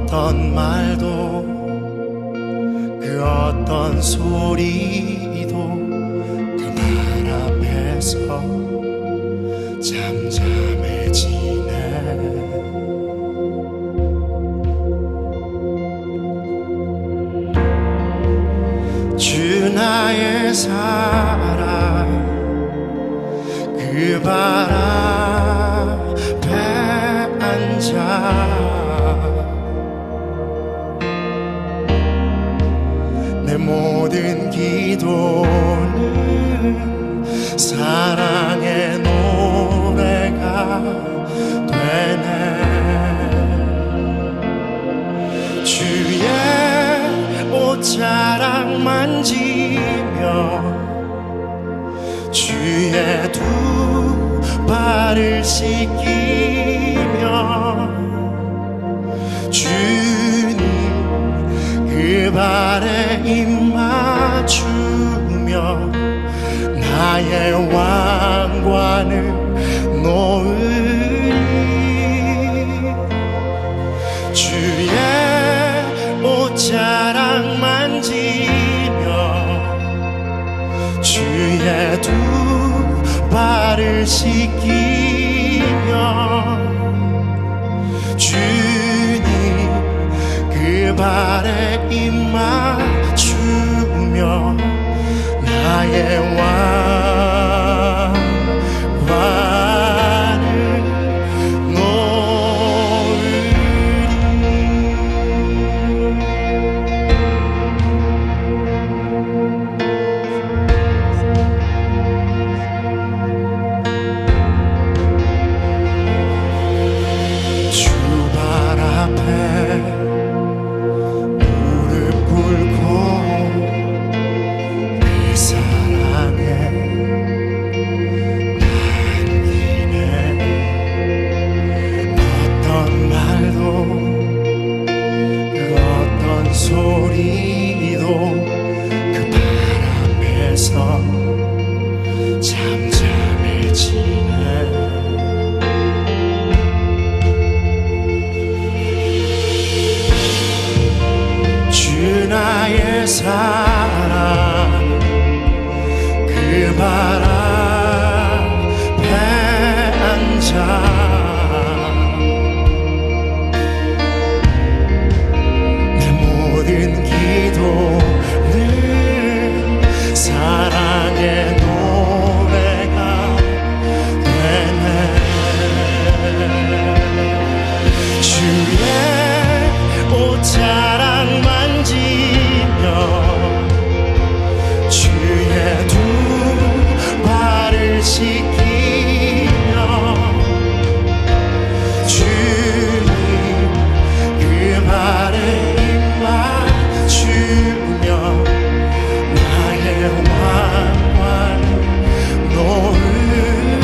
어떤 말도 그 어떤 소리도 그 말 앞에서 잠잠해지네. 주 나의 사랑 그 발 앞에 앉아 내 모든 기도는 사랑의 노래가 되네. 주의 옷자락 만지며 주의 두 발을 씻기며 주님 그 발에 입 맞추며 나의 왕관을 놓으리. 주의 옷자락 만지며 주의 두 발을 씻기며 주님 그 발에 입 맞추며 나의 왕관을 놓으리. 주 발 앞에 무릎 꿇고 그 사랑에 담기네. 어떤 말도 그 어떤 소리도 그 발 앞에서 잠잠해지네. 주 나의 사랑 그 발 앞에 앉아 내 모든 기도는 사랑의 노래가 되네. 주의 옷자락 만지며 주의 두 발을 씻기며 주님 그 발에 입 맞추며 나의 왕관을 놓으리.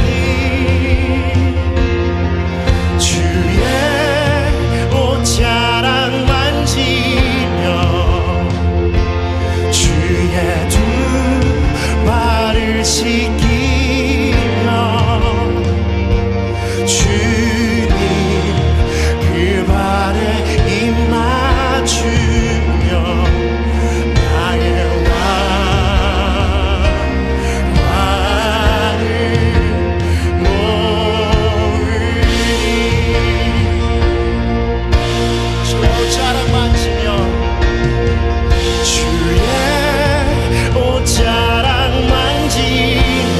주의 옷자락 만지며 주의 두 발을 씻기며 주님 그 발에 입 맞추며 나의 왕관을 놓으리. 주의 옷자락 만지며 주의 옷자락 만지며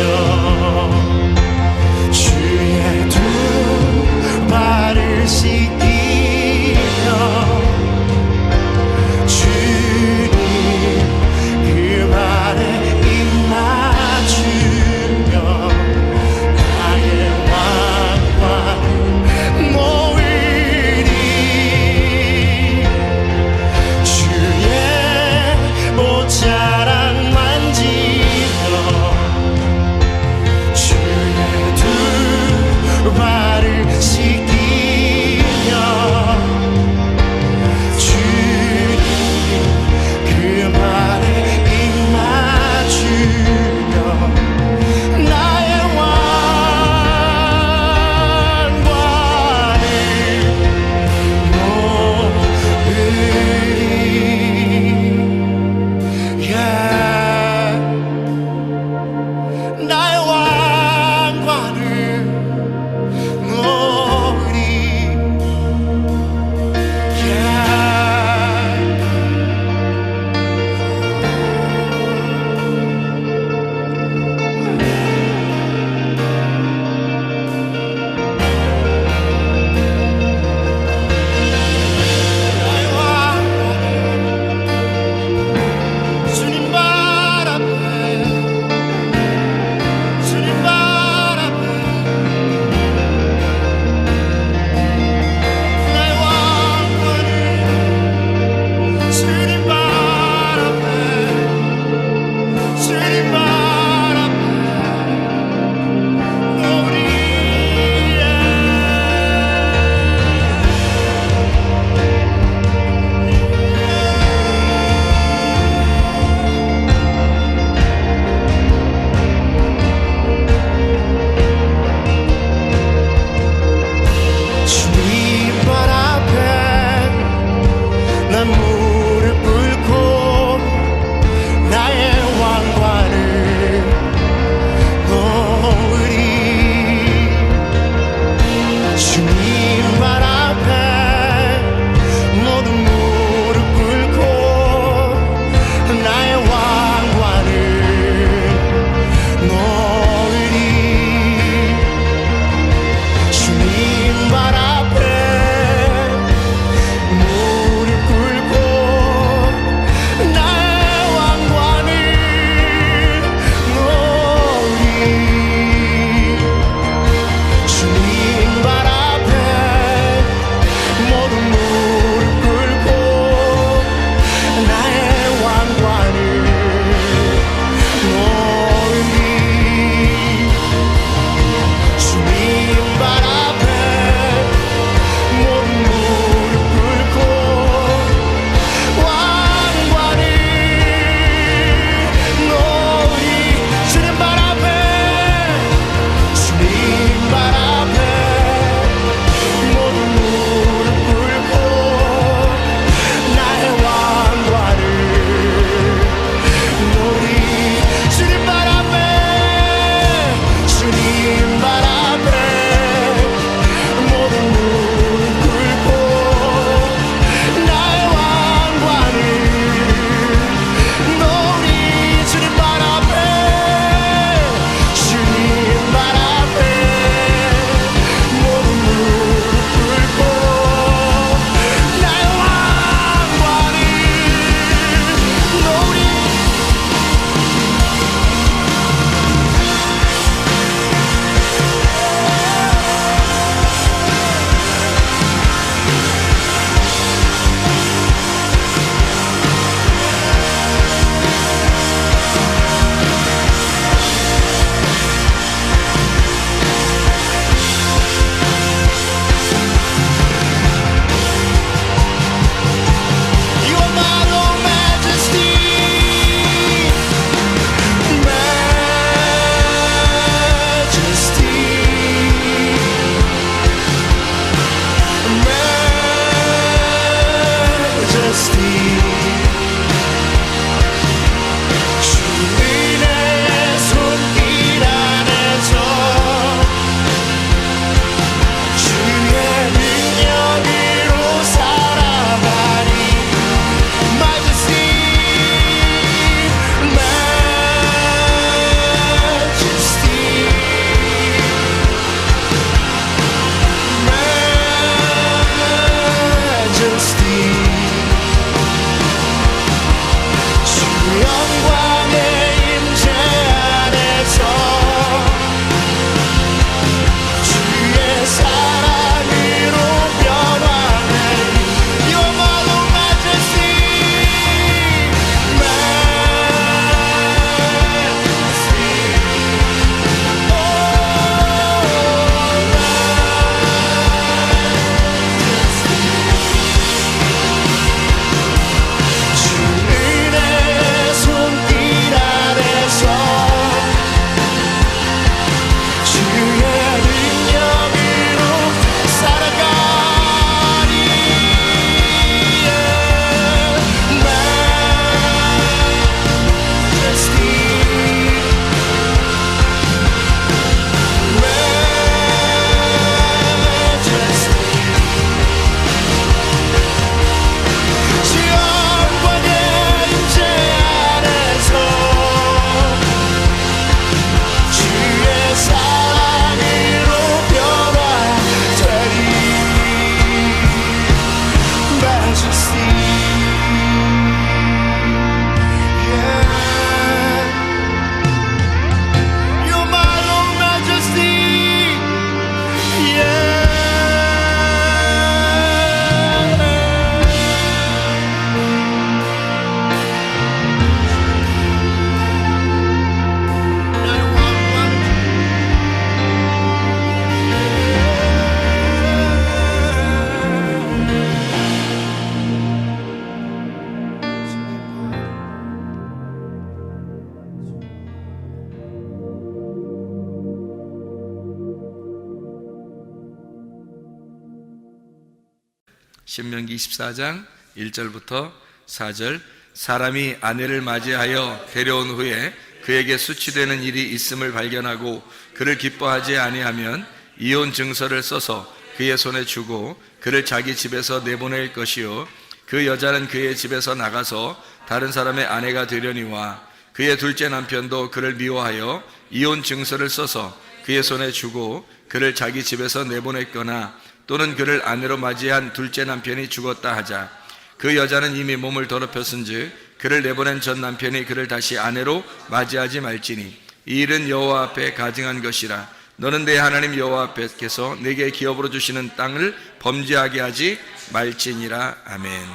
신명기 24장 1절부터 4절. 사람이 아내를 맞이하여 데려온 후에 그에게 수치되는 일이 있음을 발견하고 그를 기뻐하지 아니하면 이혼 증서를 써서 그의 손에 주고 그를 자기 집에서 내보낼 것이요 그 여자는 그의 집에서 나가서 다른 사람의 아내가 되려니와 그의 둘째 남편도 그를 미워하여 이혼 증서를 써서 그의 손에 주고 그를 자기 집에서 내보냈거나 또는 그를 아내로 맞이한 둘째 남편이 죽었다 하자 그 여자는 이미 몸을 더럽혔은즉 그를 내보낸 전 남편이 그를 다시 아내로 맞이하지 말지니 이 일은 여호와 앞에 가증한 것이라. 너는 내 하나님 여호와 앞에서 내게 기업으로 주시는 땅을 범죄하게 하지 말지니라. 아멘.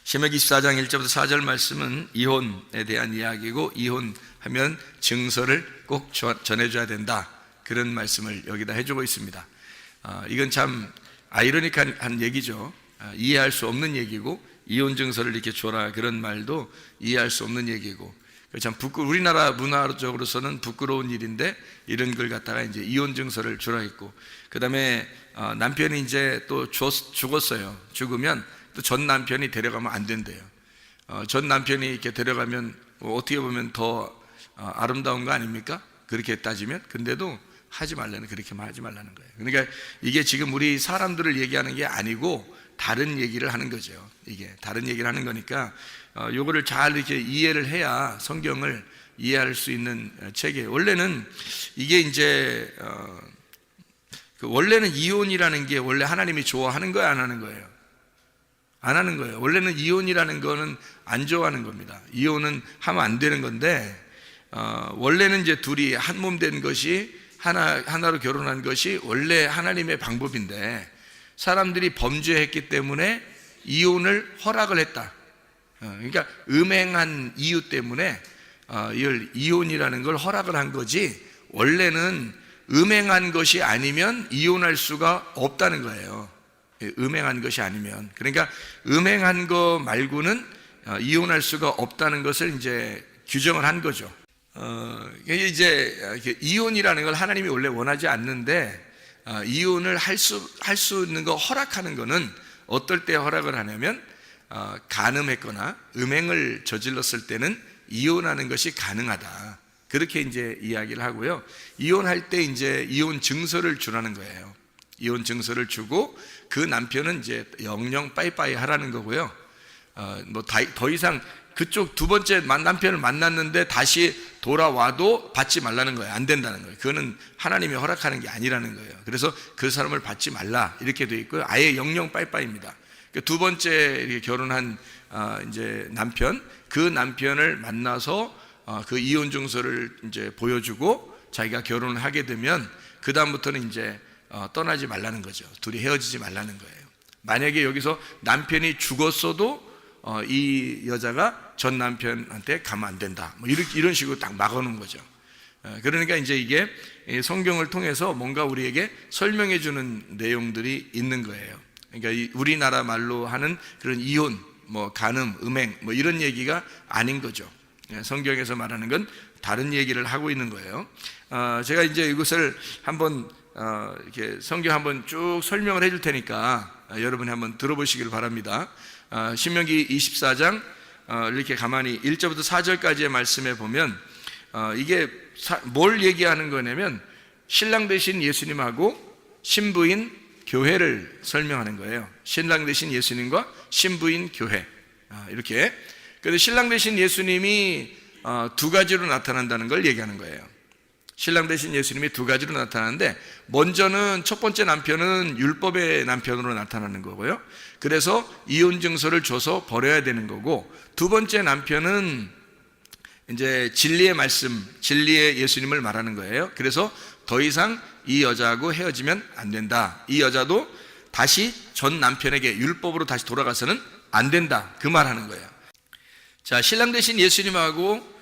신명기 24장 1절부터 4절 말씀은 이혼에 대한 이야기고, 이혼하면 증서를 꼭 전해줘야 된다, 그런 말씀을 여기다 해주고 있습니다. 이건 참 아이러니한 얘기죠. 이해할 수 없는 얘기고, 이혼 증서를 이렇게 줘라, 그런 말도 이해할 수 없는 얘기고, 참 우리나라 문화적으로서는 부끄러운 일인데 이런 걸 갖다가 이제 이혼 증서를 주라 했고, 그 다음에 남편이 이제 또 죽었어요. 죽으면 또 전 남편이 데려가면 안 된대요. 전 남편이 이렇게 데려가면 어떻게 보면 더 아름다운 거 아닙니까? 그렇게 따지면. 근데도 그렇게 하지 말라는 거예요. 그러니까 이게 지금 우리 사람들을 얘기하는 게 아니고 다른 얘기를 하는 거죠. 이게 다른 얘기를 하는 거니까 요거를 잘 이렇게 이해를 해야 성경을 이해할 수 있는 책이에요. 원래는 이게 이제 원래는 이혼이라는 게 원래 하나님이 좋아하는 거예요, 안 하는 거예요? 안 하는 거예요. 원래는 이혼이라는 거는 안 좋아하는 겁니다. 이혼은 하면 안 되는 건데, 원래는 이제 둘이 한 몸 된 것이 하나로 결혼한 것이 원래 하나님의 방법인데, 사람들이 범죄했기 때문에 이혼을 허락을 했다. 그러니까 음행한 이유 때문에 이걸 이혼이라는 걸 허락을 한 거지, 원래는 음행한 것이 아니면 이혼할 수가 없다는 거예요. 음행한 것이 아니면. 그러니까 음행한 거 말고는 이혼할 수가 없다는 것을 이제 규정을 한 거죠. 이제 이혼이라는 걸 하나님이 원래 원하지 않는데, 이혼을 할 수 있는 거 허락하는 거는 어떨 때 허락을 하냐면, 간음했거나 음행을 저질렀을 때는 이혼하는 것이 가능하다, 그렇게 이제 이야기를 하고요. 이혼할 때 이제 이혼 증서를 주라는 거예요. 이혼 증서를 주고 그 남편은 이제 영영 빠이빠이 하라는 거고요. 뭐 더 이상 그쪽 두 번째 남편을 만났는데 다시 돌아와도 받지 말라는 거예요. 안 된다는 거예요. 그거는 하나님이 허락하는 게 아니라는 거예요. 그래서 그 사람을 받지 말라, 이렇게 돼 있고요. 아예 영영 빠이빠이입니다. 두 번째 이렇게 결혼한 이제 남편, 그 남편을 만나서 그 이혼 증서를 이제 보여주고 자기가 결혼을 하게 되면 그 다음부터는 이제 떠나지 말라는 거죠. 둘이 헤어지지 말라는 거예요. 만약에 여기서 남편이 죽었어도 이 여자가 전 남편한테 가면 안 된다, 뭐 이런 식으로 딱 막아놓은 거죠. 그러니까 이제 이게 성경을 통해서 뭔가 우리에게 설명해 주는 내용들이 있는 거예요. 그러니까 우리나라 말로 하는 그런 이혼, 뭐 간음, 음행, 뭐 이런 얘기가 아닌 거죠. 성경에서 말하는 건 다른 얘기를 하고 있는 거예요. 제가 이제 이것을 한번 이렇게 성경 한번 쭉 설명을 해줄 테니까 여러분이 한번 들어보시길 바랍니다. 신명기 24장 이렇게 가만히 1절부터 4절까지의 말씀에 보면 이게 뭘 얘기하는 거냐면 신랑 되신 예수님하고 신부인 교회를 설명하는 거예요. 신랑 되신 예수님과 신부인 교회, 이렇게. 그래서 신랑 되신 예수님이 두 가지로 나타난다는 걸 얘기하는 거예요. 신랑 되신 예수님이 두 가지로 나타나는데, 먼저는 첫 번째 남편은 율법의 남편으로 나타나는 거고요. 그래서 이혼 증서를 줘서 버려야 되는 거고, 두 번째 남편은 이제 진리의 말씀, 진리의 예수님을 말하는 거예요. 그래서 더 이상 이 여자하고 헤어지면 안 된다. 이 여자도 다시 전 남편에게 율법으로 다시 돌아가서는 안 된다, 그 말하는 거예요. 자, 신랑 되신 예수님하고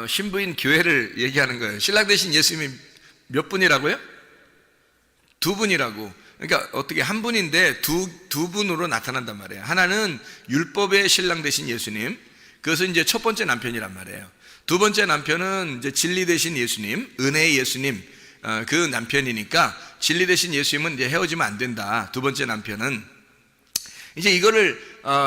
신부인 교회를 얘기하는 거예요. 신랑 되신 예수님이 몇 분이라고요? 두 분이라고. 그러니까 어떻게 한 분인데 두 분으로 나타난단 말이에요. 하나는 율법의 신랑 되신 예수님, 그것은 이제 첫 번째 남편이란 말이에요. 두 번째 남편은 이제 진리 되신 예수님, 은혜의 예수님, 그 남편이니까 진리 대신 예수님은 이제 헤어지면 안 된다. 두 번째 남편은 이제 이거를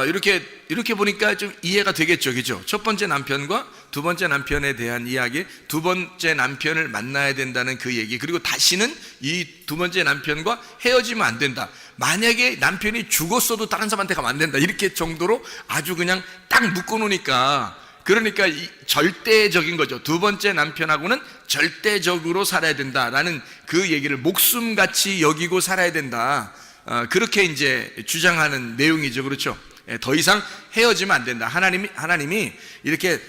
이렇게 보니까 좀 이해가 되겠죠, 그죠? 첫 번째 남편과 두 번째 남편에 대한 이야기, 두 번째 남편을 만나야 된다는 그 얘기, 그리고 다시는 이 두 번째 남편과 헤어지면 안 된다. 만약에 남편이 죽었어도 다른 사람한테 가면 안 된다. 이렇게 정도로 아주 그냥 딱 묶어놓으니까, 그러니까 절대적인 거죠. 두 번째 남편하고는 절대적으로 살아야 된다라는 그 얘기를 목숨같이 여기고 살아야 된다. 그렇게 이제 주장하는 내용이죠. 그렇죠? 더 이상 헤어지면 안 된다. 하나님이 이렇게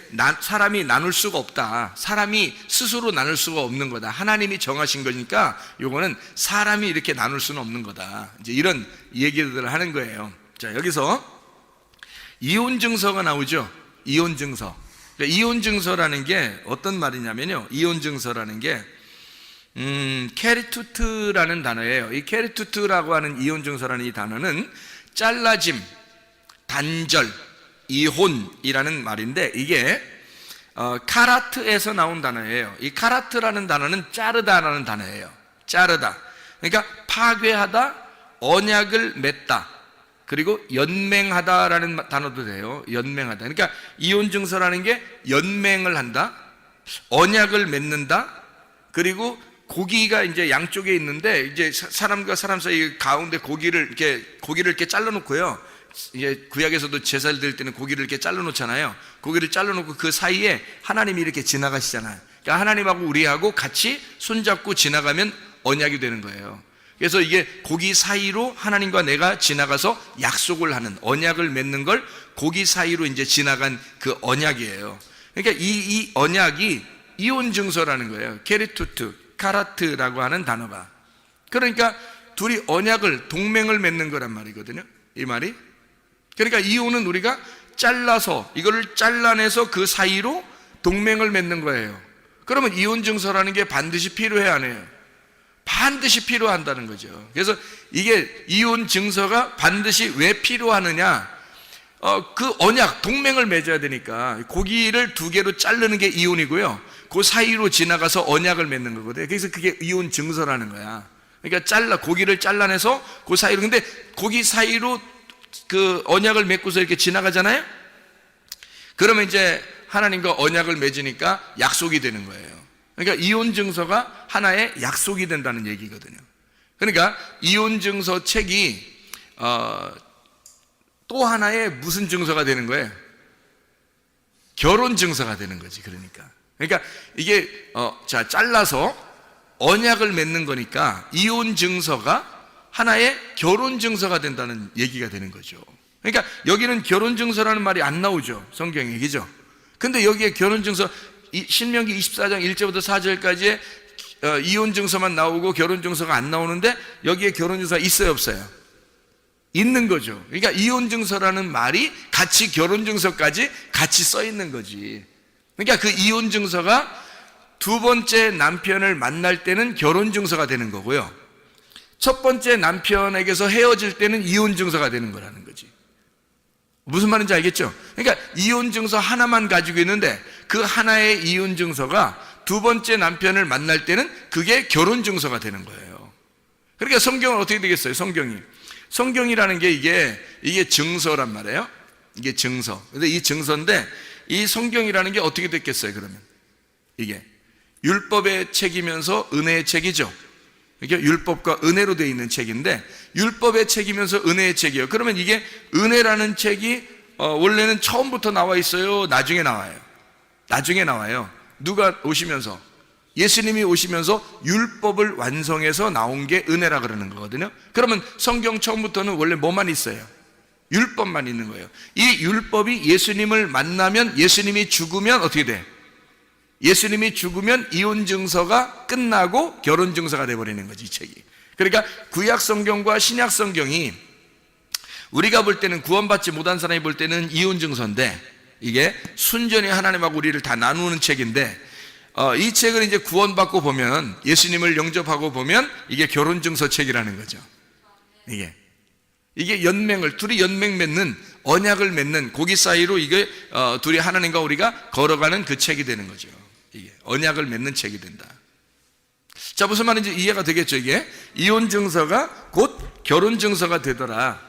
사람이 나눌 수가 없다. 사람이 스스로 나눌 수가 없는 거다. 하나님이 정하신 거니까 요거는 사람이 이렇게 나눌 수는 없는 거다. 이제 이런 얘기들을 하는 거예요. 자, 여기서 이혼 증서가 나오죠. 이혼 증서. 그러니까 이혼 증서라는 게 어떤 말이냐면요. 이혼 증서라는 게 케리투트라는 단어예요. 이 케리투트라고 하는 이혼 증서라는 이 단어는 잘라짐, 단절, 이혼이라는 말인데 이게 카라트에서 나온 단어예요. 이 카라트라는 단어는 자르다라는 단어예요. 자르다. 그러니까 파괴하다, 언약을 맺다, 그리고 연맹하다라는 단어도 돼요. 연맹하다. 그러니까 이혼 증서라는 게 연맹을 한다, 언약을 맺는다, 그리고 고기가 이제 양쪽에 있는데 이제 사람과 사람 사이 가운데 고기를 이렇게 잘라놓고요. 이제 구약에서도 제사를 드릴 때는 고기를 이렇게 잘라놓잖아요. 고기를 잘라놓고 그 사이에 하나님이 이렇게 지나가시잖아요. 그러니까 하나님하고 우리하고 같이 손잡고 지나가면 언약이 되는 거예요. 그래서 이게 고기 사이로 하나님과 내가 지나가서 약속을 하는, 언약을 맺는 걸 고기 사이로 이제 지나간 그 언약이에요. 그러니까 이 언약이 이혼 증서라는 거예요. 케리투트, 카라트라고 하는 단어가. 그러니까 둘이 언약을, 동맹을 맺는 거란 말이거든요. 이 말이. 그러니까 이혼은 우리가 잘라서, 이거를 잘라내서 그 사이로 동맹을 맺는 거예요. 그러면 이혼 증서라는 게 반드시 필요해, 안 해요? 반드시 필요한다는 거죠. 그래서 이게 이혼 증서가 반드시 왜 필요하느냐? 그 언약, 동맹을 맺어야 되니까 고기를 두 개로 자르는 게 이혼이고요. 그 사이로 지나가서 언약을 맺는 거거든요. 그래서 그게 이혼 증서라는 거야. 그러니까 고기를 잘라내서 그 사이로, 근데 고기 사이로 그 언약을 맺고서 이렇게 지나가잖아요. 그러면 이제 하나님과 언약을 맺으니까 약속이 되는 거예요. 그러니까 이혼 증서가 하나의 약속이 된다는 얘기거든요. 그러니까 이혼 증서 책이 또 하나의 무슨 증서가 되는 거예요? 결혼 증서가 되는 거지. 그러니까 이게 잘라서 언약을 맺는 거니까 이혼 증서가 하나의 결혼 증서가 된다는 얘기가 되는 거죠. 그러니까 여기는 결혼 증서라는 말이 안 나오죠. 성경에, 그죠? 근데 여기에 결혼 증서, 신명기 24장 1절부터 4절까지의 이혼 증서만 나오고 결혼 증서가 안 나오는데 여기에 결혼 증서가 있어요, 없어요? 있는 거죠. 그러니까 이혼 증서라는 말이 같이 결혼 증서까지 같이 써 있는 거지. 그러니까 그 이혼 증서가 두 번째 남편을 만날 때는 결혼 증서가 되는 거고요. 첫 번째 남편에게서 헤어질 때는 이혼 증서가 되는 거라는 거지. 무슨 말인지 알겠죠? 그러니까 이혼 증서 하나만 가지고 있는데 그 하나의 이혼 증서가 두 번째 남편을 만날 때는 그게 결혼 증서가 되는 거예요. 그러니까 성경은 어떻게 되겠어요? 성경이라는 게 이게 증서란 말이에요. 이게 증서. 근데 이 증서인데 이 성경이라는 게 어떻게 됐겠어요? 그러면 이게 율법의 책이면서 은혜의 책이죠. 이게 율법과 은혜로 되어 있는 책인데 율법의 책이면서 은혜의 책이에요. 그러면 이게 은혜라는 책이 원래는 처음부터 나와 있어요? 나중에 나와요? 나중에 나와요. 누가 오시면서? 예수님이 오시면서 율법을 완성해서 나온 게 은혜라 그러는 거거든요. 그러면 성경 처음부터는 원래 뭐만 있어요? 율법만 있는 거예요. 이 율법이 예수님을 만나면, 예수님이 죽으면 어떻게 돼? 예수님이 죽으면 이혼 증서가 끝나고 결혼 증서가 돼버리는 거지, 이 책이. 그러니까 구약 성경과 신약 성경이 우리가 볼 때는, 구원받지 못한 사람이 볼 때는 이혼 증서인데 이게 순전히 하나님하고 우리를 다 나누는 책인데 이 책을 이제 구원받고 보면, 예수님을 영접하고 보면 이게 결혼 증서 책이라는 거죠. 이게 연맹을, 둘이 연맹 맺는, 언약을 맺는, 고기 사이로 이게 둘이 하나님과 우리가 걸어가는 그 책이 되는 거죠. 이게 언약을 맺는 책이 된다. 자, 무슨 말인지 이해가 되겠죠? 이게 이혼 증서가 곧 결혼 증서가 되더라,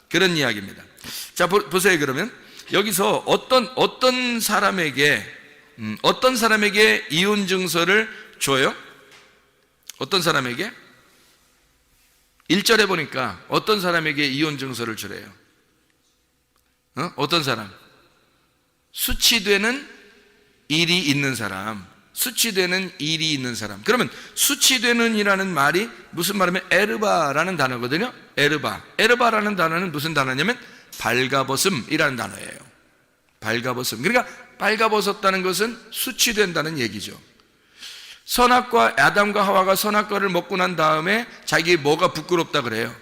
그런 이야기입니다. 자, 보세요. 그러면 여기서 어떤 사람에게 이혼 증서를 줘요? 어떤 사람에게? 1절에 보니까 어떤 사람에게 이혼 증서를 주래요? 어떤 사람? 수치되는 일이 있는 사람. 수치되는 일이 있는 사람. 그러면 수치되는 이라는 말이 무슨 말이면 에르바라는 단어거든요. 에르바라는 단어는 무슨 단어냐면 발가벗음이라는 단어예요. 발가벗음. 그러니까 발가벗었다는 것은 수치된다는 얘기죠. 선악과, 아담과 하와가 선악과를 먹고 난 다음에 자기 뭐가 부끄럽다 그래요?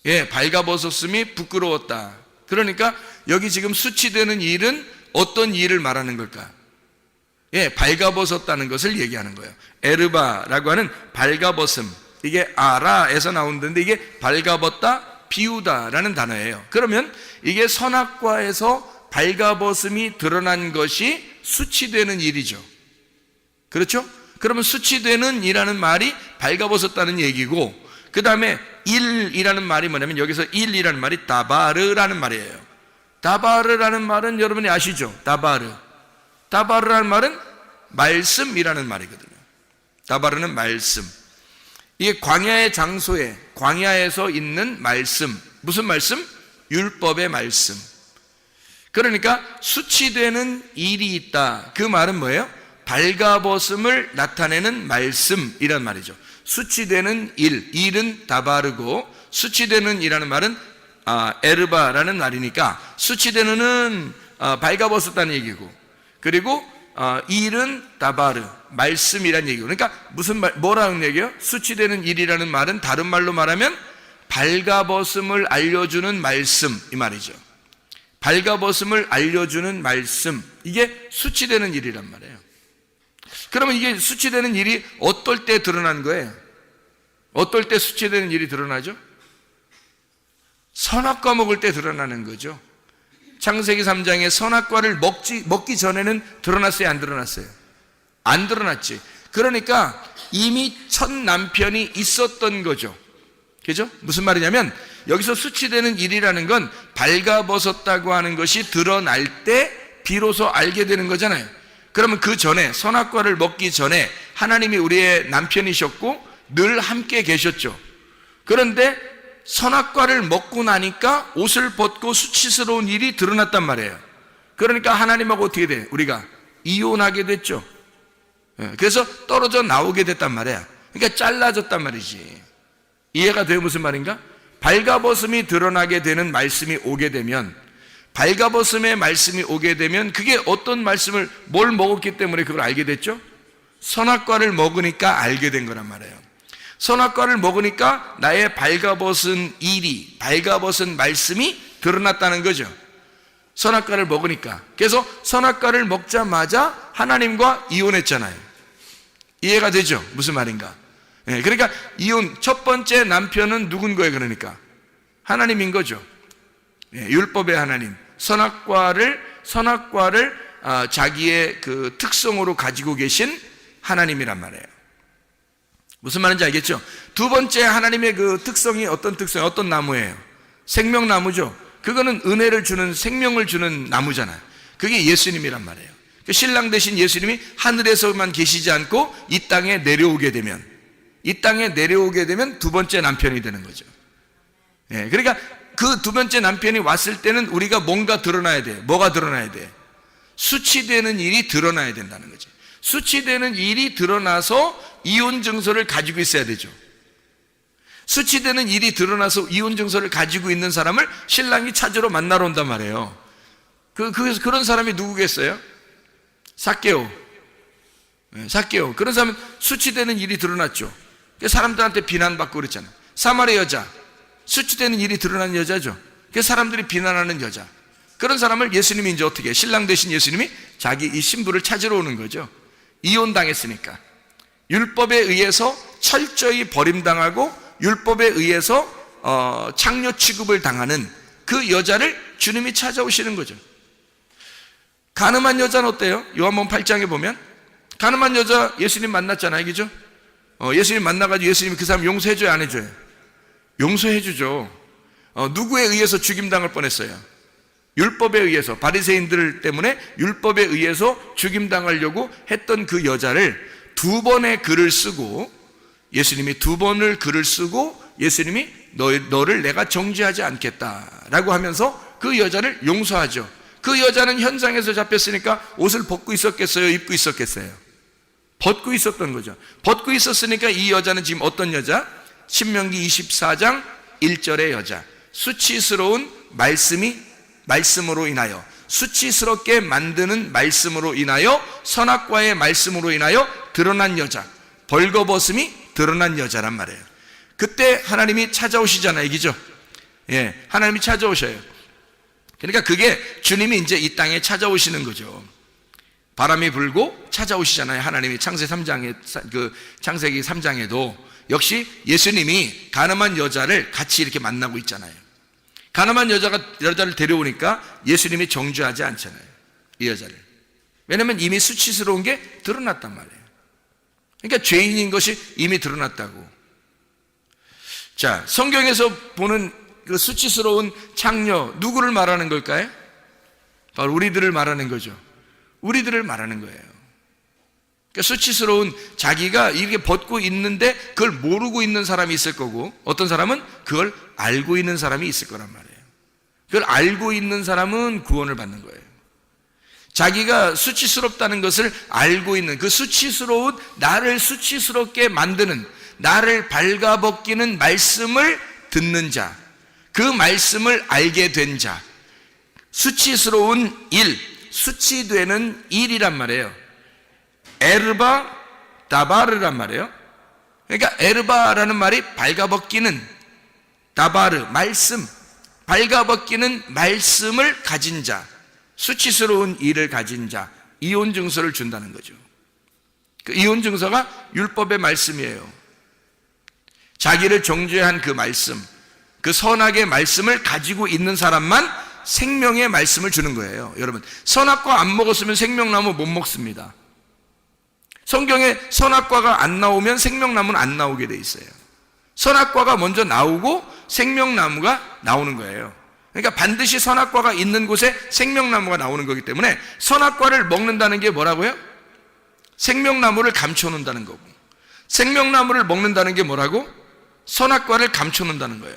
예, 발가벗었음이 부끄러웠다. 그러니까 여기 지금 수치되는 일은 어떤 일을 말하는 걸까? 예, 발가벗었다는 것을 얘기하는 거예요. 에르바라고 하는 발가벗음, 이게 아라에서 나오는데 이게 발가벗다, 비우다라는 단어예요. 그러면 이게 선악과에서 발가벗음이 드러난 것이 수치되는 일이죠. 그렇죠? 그러면 수치되는 이라는 말이 발가벗었다는 얘기고, 그 다음에 일이라는 말이 뭐냐면 여기서 일이라는 말이 다바르라는 말이에요. 다바르라는 말은 여러분이 아시죠? 다바르라는 말은 말씀이라는 말이거든요. 다바르는 말씀. 이게 광야의 장소에, 광야에서 있는 말씀. 무슨 말씀? 율법의 말씀. 그러니까 수치되는 일이 있다. 그 말은 뭐예요? 발가벗음을 나타내는 말씀이란 말이죠. 수치되는 일은 다바르고, 수치되는 이라는 말은 에르바라는 말이니까 수치되는은 발가벗었다는 얘기고, 그리고 일은 다바르, 말씀이란 얘기고. 그러니까 뭐라는 얘기예요? 수치되는 일이라는 말은 다른 말로 말하면 발가벗음을 알려주는 말씀, 이 말이죠. 발가벗음을 알려주는 말씀, 이게 수치되는 일이란 말이에요. 그러면 이게 수치되는 일이 어떨 때 드러난 거예요? 어떨 때 수치되는 일이 드러나죠? 선악과 먹을 때 드러나는 거죠. 창세기 3장에 선악과를 먹기 전에는 드러났어요, 안 드러났어요? 안 드러났지. 그러니까 이미 첫 남편이 있었던 거죠. 그죠? 무슨 말이냐면 여기서 수치되는 일이라는 건 발가벗었다고 하는 것이 드러날 때 비로소 알게 되는 거잖아요. 그러면 그 전에, 선악과를 먹기 전에 하나님이 우리의 남편이셨고 늘 함께 계셨죠. 그런데 선악과를 먹고 나니까 옷을 벗고 수치스러운 일이 드러났단 말이에요. 그러니까 하나님하고 어떻게 돼? 우리가 이혼하게 됐죠. 그래서 떨어져 나오게 됐단 말이야. 그러니까 잘라졌단 말이지. 이해가 돼요? 무슨 말인가? 발가벗음이 드러나게 되는 말씀이 오게 되면, 발가벗음의 말씀이 오게 되면 그게 어떤 말씀을, 뭘 먹었기 때문에 그걸 알게 됐죠? 선악과를 먹으니까 알게 된 거란 말이에요. 선악과를 먹으니까 나의 발가벗은 일이, 발가벗은 말씀이 드러났다는 거죠. 선악과를 먹으니까. 그래서 선악과를 먹자마자 하나님과 이혼했잖아요. 이해가 되죠? 무슨 말인가? 그러니까 이혼, 첫 번째 남편은 누군 거예요? 그러니까 하나님인 거죠. 율법의 하나님. 선악과를 자기의 그 특성으로 가지고 계신 하나님이란 말이에요. 무슨 말인지 알겠죠? 두 번째 하나님의 그 특성이 어떤 특성이에요? 어떤 나무예요? 생명나무죠. 그거는 은혜를 주는, 생명을 주는 나무잖아요. 그게 예수님이란 말이에요. 신랑 되신 예수님이 하늘에서만 계시지 않고 이 땅에 내려오게 되면 두 번째 남편이 되는 거죠. 그러니까 그 두 번째 남편이 왔을 때는 우리가 뭔가 드러나야 돼요. 뭐가 드러나야 돼? 수치되는 일이 드러나야 된다는 거죠. 수치되는 일이 드러나서 이혼 증서를 가지고 있어야 되죠. 수치되는 일이 드러나서 이혼 증서를 가지고 있는 사람을 신랑이 찾으러 만나러 온단 말이에요. 그런 사람이 누구겠어요? 삭개오. 그런 사람은 수치되는 일이 드러났죠. 사람들한테 비난받고 그랬잖아요. 사마리아 여자, 수치되는 일이 드러난 여자죠. 사람들이 비난하는 여자. 그런 사람을 예수님이 이제 어떻게 해요? 신랑 되신 예수님이 자기 이 신부를 찾으러 오는 거죠. 이혼당했으니까. 율법에 의해서 철저히 버림당하고 율법에 의해서 창녀 취급을 당하는 그 여자를 주님이 찾아오시는 거죠. 가늠한 여자는 어때요? 요한복음 8장에 보면 가늠한 여자 예수님 만났잖아요. 그죠? 예수님 만나가지고 예수님이 그 사람 용서해줘요, 안 해줘요? 용서해주죠. 누구에 의해서 죽임당할 뻔했어요? 율법에 의해서, 바리새인들 때문에 율법에 의해서 죽임당하려고 했던 그 여자를 2번의 글을 쓰고, 예수님이 2번을 글을 쓰고 예수님이 너를 내가 정죄하지 않겠다라고 하면서 그 여자를 용서하죠. 그 여자는 현장에서 잡혔으니까 옷을 벗고 있었겠어요? 입고 있었겠어요? 벗고 있었던 거죠. 벗고 있었으니까 이 여자는 지금 어떤 여자? 신명기 24장 1절의 여자. 수치스러운 말씀으로 인하여, 수치스럽게 만드는 말씀으로 인하여, 선악과의 말씀으로 인하여 드러난 여자, 벌거벗음이 드러난 여자란 말이에요. 그때 하나님이 찾아오시잖아요, 이기죠? 예, 하나님이 찾아오셔요. 그러니까 그게 주님이 이제 이 땅에 찾아오시는 거죠. 바람이 불고 찾아오시잖아요, 하나님이. 창세기 3장에도 역시 예수님이 가늠한 여자를 같이 이렇게 만나고 있잖아요. 가늠한 여자를 데려오니까 예수님이 정죄하지 않잖아요, 이 여자를. 왜냐하면 이미 수치스러운 게 드러났단 말이에요. 그러니까 죄인인 것이 이미 드러났다고. 자, 성경에서 보는 그 수치스러운 창녀, 누구를 말하는 걸까요? 바로 우리들을 말하는 거죠. 우리들을 말하는 거예요. 그러니까 수치스러운, 자기가 이렇게 벗고 있는데 그걸 모르고 있는 사람이 있을 거고, 어떤 사람은 그걸 알고 있는 사람이 있을 거란 말이에요. 그걸 알고 있는 사람은 구원을 받는 거예요. 자기가 수치스럽다는 것을 알고 있는, 그 수치스러운, 나를 수치스럽게 만드는, 나를 발가벗기는 말씀을 듣는 자, 그 말씀을 알게 된 자, 수치스러운 일, 수치되는 일이란 말이에요. 에르바 다바르란 말이에요. 그러니까 에르바라는 말이 발가벗기는, 다바르 말씀, 발가벗기는 말씀을 가진 자, 수치스러운 일을 가진 자, 이혼 증서를 준다는 거죠. 그 이혼 증서가 율법의 말씀이에요. 자기를 정죄한 그 말씀, 그 선악의 말씀을 가지고 있는 사람만 생명의 말씀을 주는 거예요. 여러분, 선악과 안 먹었으면 생명나무 못 먹습니다. 성경에 선악과가 안 나오면 생명나무는 안 나오게 돼 있어요. 선악과가 먼저 나오고 생명나무가 나오는 거예요. 그러니까 반드시 선악과가 있는 곳에 생명나무가 나오는 거기 때문에, 선악과를 먹는다는 게 뭐라고요? 생명나무를 감춰놓는다는 거고, 생명나무를 먹는다는 게 뭐라고? 선악과를 감춰놓는다는 거예요.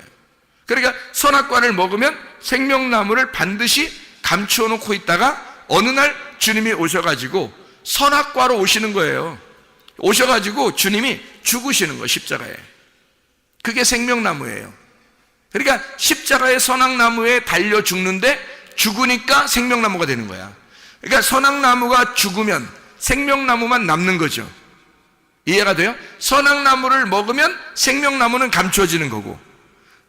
그러니까 선악과를 먹으면 생명나무를 반드시 감춰놓고 있다가 어느 날 주님이 오셔가지고 선악과로 오시는 거예요. 오셔가지고 주님이 죽으시는 거예요, 십자가에. 그게 생명나무예요. 그러니까 십자가의 선악나무에 달려 죽는데 죽으니까 생명나무가 되는 거야. 그러니까 선악나무가 죽으면 생명나무만 남는 거죠. 이해가 돼요? 선악나무를 먹으면 생명나무는 감춰지는 거고,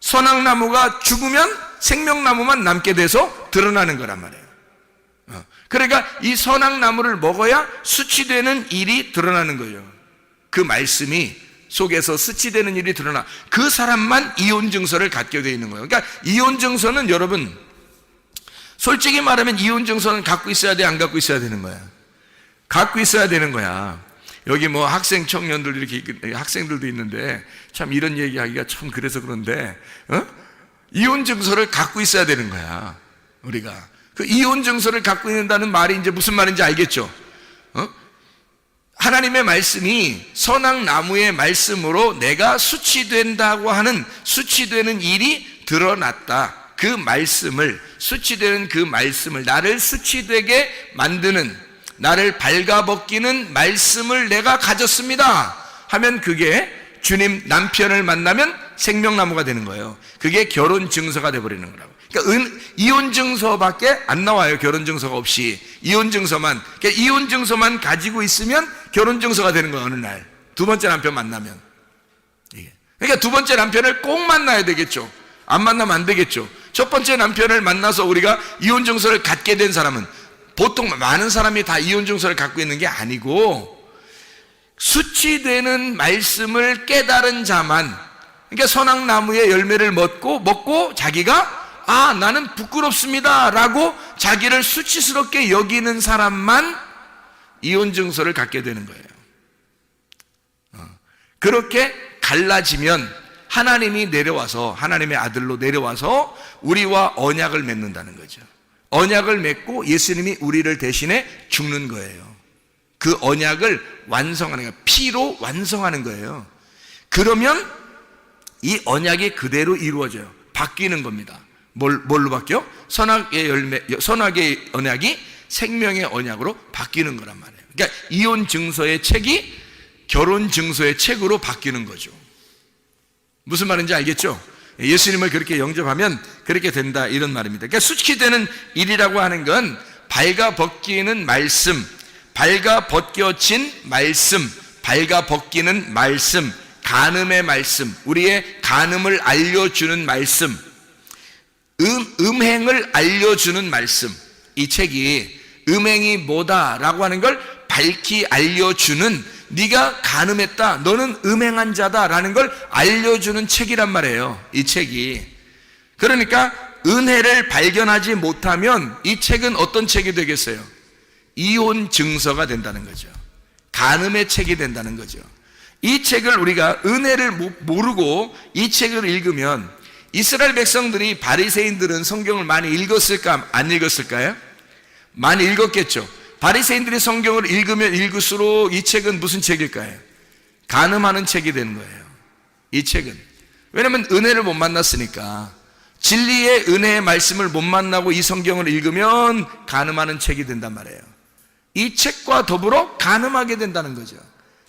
선악나무가 죽으면 생명나무만 남게 돼서 드러나는 거란 말이에요. 그러니까 이 선악나무를 먹어야 수치되는 일이 드러나는 거예요. 그 말씀이 속에서 수치되는 일이 드러나, 그 사람만 이혼 증서를 갖게 되어 있는 거예요. 그러니까 이혼 증서는, 여러분 솔직히 말하면 이혼 증서는 갖고 있어야 돼, 안 갖고 있어야 되는 거야? 갖고 있어야 되는 거야. 여기 뭐 학생 청년들, 이렇게 학생들도 있는데 참 이런 얘기하기가 참 그래서 그런데, 이혼 증서를 갖고 있어야 되는 거야. 우리가 그 이혼 증서를 갖고 있는다는 말이 이제 무슨 말인지 알겠죠? 하나님의 말씀이 선악나무의 말씀으로 내가 수치된다고 하는, 수치되는 일이 드러났다. 그 말씀을, 수치되는 그 말씀을, 나를 수치되게 만드는, 나를 발가벗기는 말씀을 내가 가졌습니다 하면 그게 주님 남편을 만나면 생명나무가 되는 거예요. 그게 결혼 증서가 되어버리는 거라고. 그러니까 이혼 증서밖에 안 나와요, 결혼 증서가 없이. 이혼 증서만, 그러니까 이혼 증서만 가지고 있으면 결혼 증서가 되는 거예요, 어느 날. 두 번째 남편 만나면. 그러니까 두 번째 남편을 꼭 만나야 되겠죠. 안 만나면 안 되겠죠. 첫 번째 남편을 만나서 우리가 이혼 증서를 갖게 된 사람은, 보통 많은 사람이 다 이혼 증서를 갖고 있는 게 아니고, 수치되는 말씀을 깨달은 자만, 그러니까 선악나무의 열매를 먹고 자기가 나는 부끄럽습니다 라고 자기를 수치스럽게 여기는 사람만 이혼 증서를 갖게 되는 거예요. 그렇게 갈라지면 하나님이 내려와서, 하나님의 아들로 내려와서 우리와 언약을 맺는다는 거죠. 언약을 맺고 예수님이 우리를 대신해 죽는 거예요. 그 언약을 완성하는 거예요. 피로 완성하는 거예요. 그러면 이 언약이 그대로 이루어져요. 바뀌는 겁니다. 뭘로 바뀌어? 선악의 언약이 생명의 언약으로 바뀌는 거란 말이에요. 그러니까 이혼 증서의 책이 결혼 증서의 책으로 바뀌는 거죠. 무슨 말인지 알겠죠? 예수님을 그렇게 영접하면 그렇게 된다, 이런 말입니다. 그러니까 수치되는 일이라고 하는 건 발가 벗기는 말씀, 발가 벗겨진 말씀, 발가 벗기는 말씀, 간음의 말씀, 우리의 간음을 알려주는 말씀, 음행을 알려주는 말씀, 이 책이 음행이 뭐다라고 하는 걸 밝히 알려주는, 네가 간음했다, 너는 음행한 자다라는 걸 알려주는 책이란 말이에요, 이 책이. 그러니까 은혜를 발견하지 못하면 이 책은 어떤 책이 되겠어요? 이혼 증서가 된다는 거죠. 간음의 책이 된다는 거죠. 이 책을 우리가 은혜를 모르고 이 책을 읽으면, 이스라엘 백성들이, 바리새인들은 성경을 많이 읽었을까, 안 읽었을까요? 많이 읽었겠죠. 바리새인들이 성경을 읽으면 읽을수록 이 책은 무슨 책일까요? 간음하는 책이 되는 거예요, 이 책은. 왜냐하면 은혜를 못 만났으니까. 진리의 은혜의 말씀을 못 만나고 이 성경을 읽으면 간음하는 책이 된단 말이에요. 이 책과 더불어 간음하게 된다는 거죠.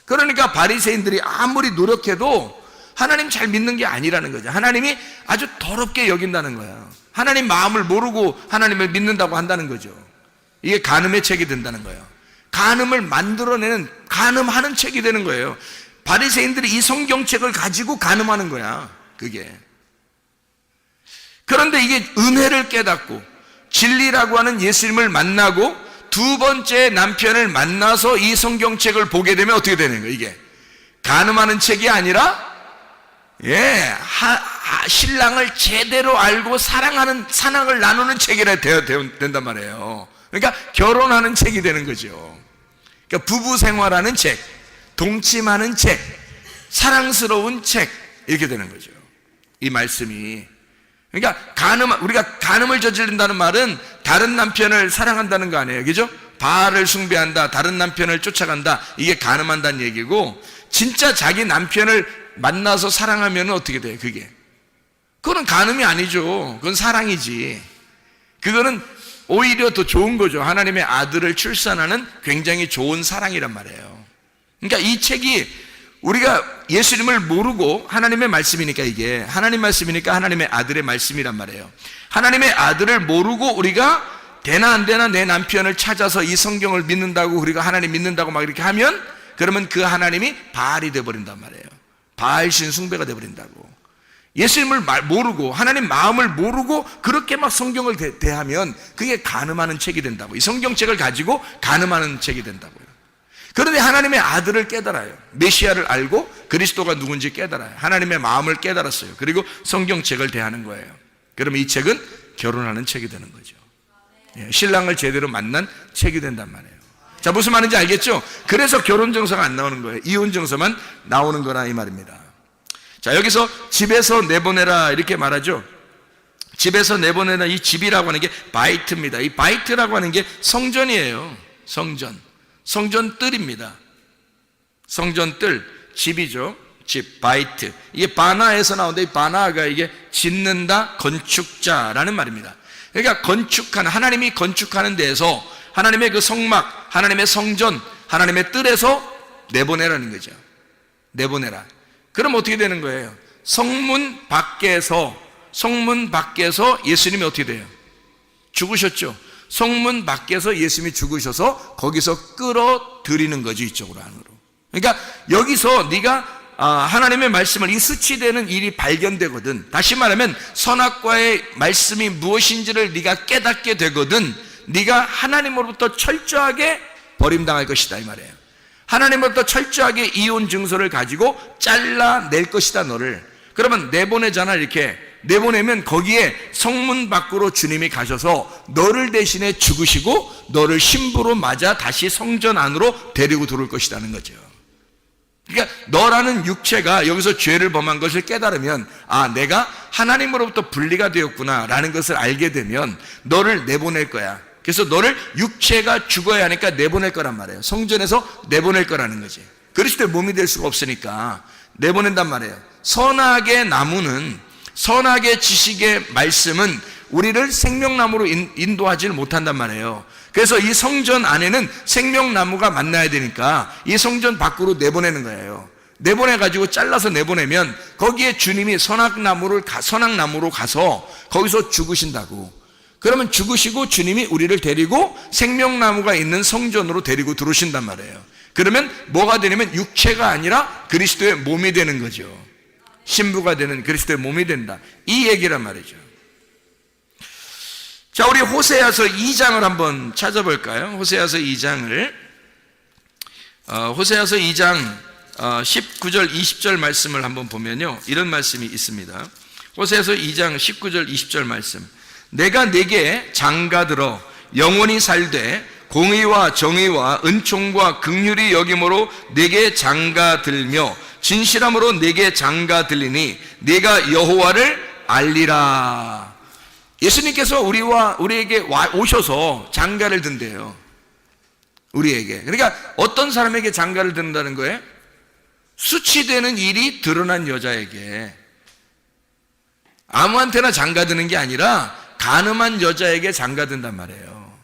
그러니까 바리새인들이 아무리 노력해도 하나님 잘 믿는 게 아니라는 거죠. 하나님이 아주 더럽게 여긴다는 거예요. 하나님 마음을 모르고 하나님을 믿는다고 한다는 거죠. 이게 간음의 책이 된다는 거예요. 간음을 만들어내는, 간음하는 책이 되는 거예요. 바리새인들이 이 성경책을 가지고 간음하는 거야, 그게. 그런데 이게 은혜를 깨닫고 진리라고 하는 예수님을 만나고 두 번째 남편을 만나서 이 성경책을 보게 되면 어떻게 되는 거예요? 이게 간음하는 책이 아니라 신랑을 제대로 알고 사랑을 나누는 책이라 된단 말이에요. 그러니까 결혼하는 책이 되는 거죠. 그러니까 부부 생활하는 책, 동침하는 책, 사랑스러운 책, 이렇게 되는 거죠, 이 말씀이. 그러니까 우리가 간음을 저지른다는 말은 다른 남편을 사랑한다는 거 아니에요, 그죠? 바알을 숭배한다, 다른 남편을 쫓아간다, 이게 간음한다는 얘기고, 진짜 자기 남편을 만나서 사랑하면 어떻게 돼요? 그거는 간음이 아니죠. 그건 사랑이지. 그거는 오히려 더 좋은 거죠. 하나님의 아들을 출산하는 굉장히 좋은 사랑이란 말이에요. 그러니까 이 책이, 우리가 예수님을 모르고, 하나님의 말씀이니까, 이게 하나님 말씀이니까 하나님의 아들의 말씀이란 말이에요. 하나님의 아들을 모르고 우리가 되나 안 되나 내 남편을 찾아서 이 성경을 믿는다고, 우리가 하나님 믿는다고 막 이렇게 하면, 그러면 그 하나님이 바알이 되어버린단 말이에요. 바알신 숭배가 되어버린다고. 예수님을 모르고, 하나님 마음을 모르고 그렇게 막 성경을 대하면 그게 간음하는 책이 된다고. 이 성경책을 가지고 간음하는 책이 된다고요. 그런데 하나님의 아들을 깨달아요. 메시아를 알고 그리스도가 누군지 깨달아요. 하나님의 마음을 깨달았어요. 그리고 성경책을 대하는 거예요. 그러면 이 책은 결혼하는 책이 되는 거죠. 신랑을 제대로 만난 책이 된단 말이에요. 자, 무슨 말인지 알겠죠? 그래서 결혼증서가 안 나오는 거예요. 이혼증서만 나오는 거라, 이 말입니다. 자, 여기서 집에서 내보내라 이렇게 말하죠. 집에서 내보내라, 이 집이라고 하는 게 바이트입니다. 이 바이트라고 하는 게 성전이에요. 성전뜰입니다. 성전뜰, 집이죠. 집, 바이트. 이게 바나에서 나오는데, 이 바나가 이게 짓는다, 건축자라는 말입니다. 그러니까 하나님이 건축하는 데에서 하나님의 그 성막, 하나님의 성전, 하나님의 뜰에서 내보내라는 거죠. 내보내라. 그럼 어떻게 되는 거예요? 성문 밖에서 예수님이 어떻게 돼요? 죽으셨죠. 성문 밖에서 예수님이 죽으셔서 거기서 끌어들이는 거죠, 이쪽으로 안으로. 그러니까 여기서 네가 하나님의 말씀을, 이 수치되는 일이 발견되거든. 다시 말하면 선악과의 말씀이 무엇인지를 네가 깨닫게 되거든. 네가 하나님으로부터 철저하게 버림당할 것이다, 이 말이에요. 하나님으로부터 철저하게 이혼 증서를 가지고 잘라낼 것이다, 너를. 그러면 내보내잖아, 이렇게. 내보내면 거기에 성문 밖으로 주님이 가셔서 너를 대신해 죽으시고 너를 신부로 맞아 다시 성전 안으로 데리고 들어올 것이라는 거죠. 그러니까 너라는 육체가 여기서 죄를 범한 것을 깨달으면 내가 하나님으로부터 분리가 되었구나 라는 것을 알게 되면 너를 내보낼 거야. 그래서 너를 육체가 죽어야 하니까 내보낼 거란 말이에요. 성전에서 내보낼 거라는 거지. 그리스도의 몸이 될 수가 없으니까 내보낸단 말이에요. 선악의 나무는, 선악의 지식의 말씀은 우리를 생명나무로 인도하지를 못한단 말이에요. 그래서 이 성전 안에는 생명나무가 만나야 되니까 이 성전 밖으로 내보내는 거예요. 내보내가지고 잘라서 내보내면 거기에 주님이 선악나무로 가서 거기서 죽으신다고. 그러면 죽으시고 주님이 우리를 데리고 생명나무가 있는 성전으로 데리고 들어오신단 말이에요. 그러면 뭐가 되냐면 육체가 아니라 그리스도의 몸이 되는 거죠. 신부가 되는 그리스도의 몸이 된다, 이 얘기란 말이죠. 자, 우리 호세아서 2장을 한번 찾아볼까요? 호세아서 2장을 호세아서 2장 19절 20절 말씀을 한번 보면요, 이런 말씀이 있습니다. 호세아서 2장 19절 20절 말씀. 내가 네게 장가들어 영원히 살되 공의와 정의와 은총과 긍휼이 여김으로 네게 장가들며 진실함으로 네게 장가들리니 네가 여호와를 알리라. 예수님께서 우리에게 오셔서 장가를 든대요. 우리에게. 그러니까 어떤 사람에게 장가를 든다는 거예요? 수치되는 일이 드러난 여자에게. 아무한테나 장가 드는 게 아니라 간음한 여자에게 장가 든단 말이에요.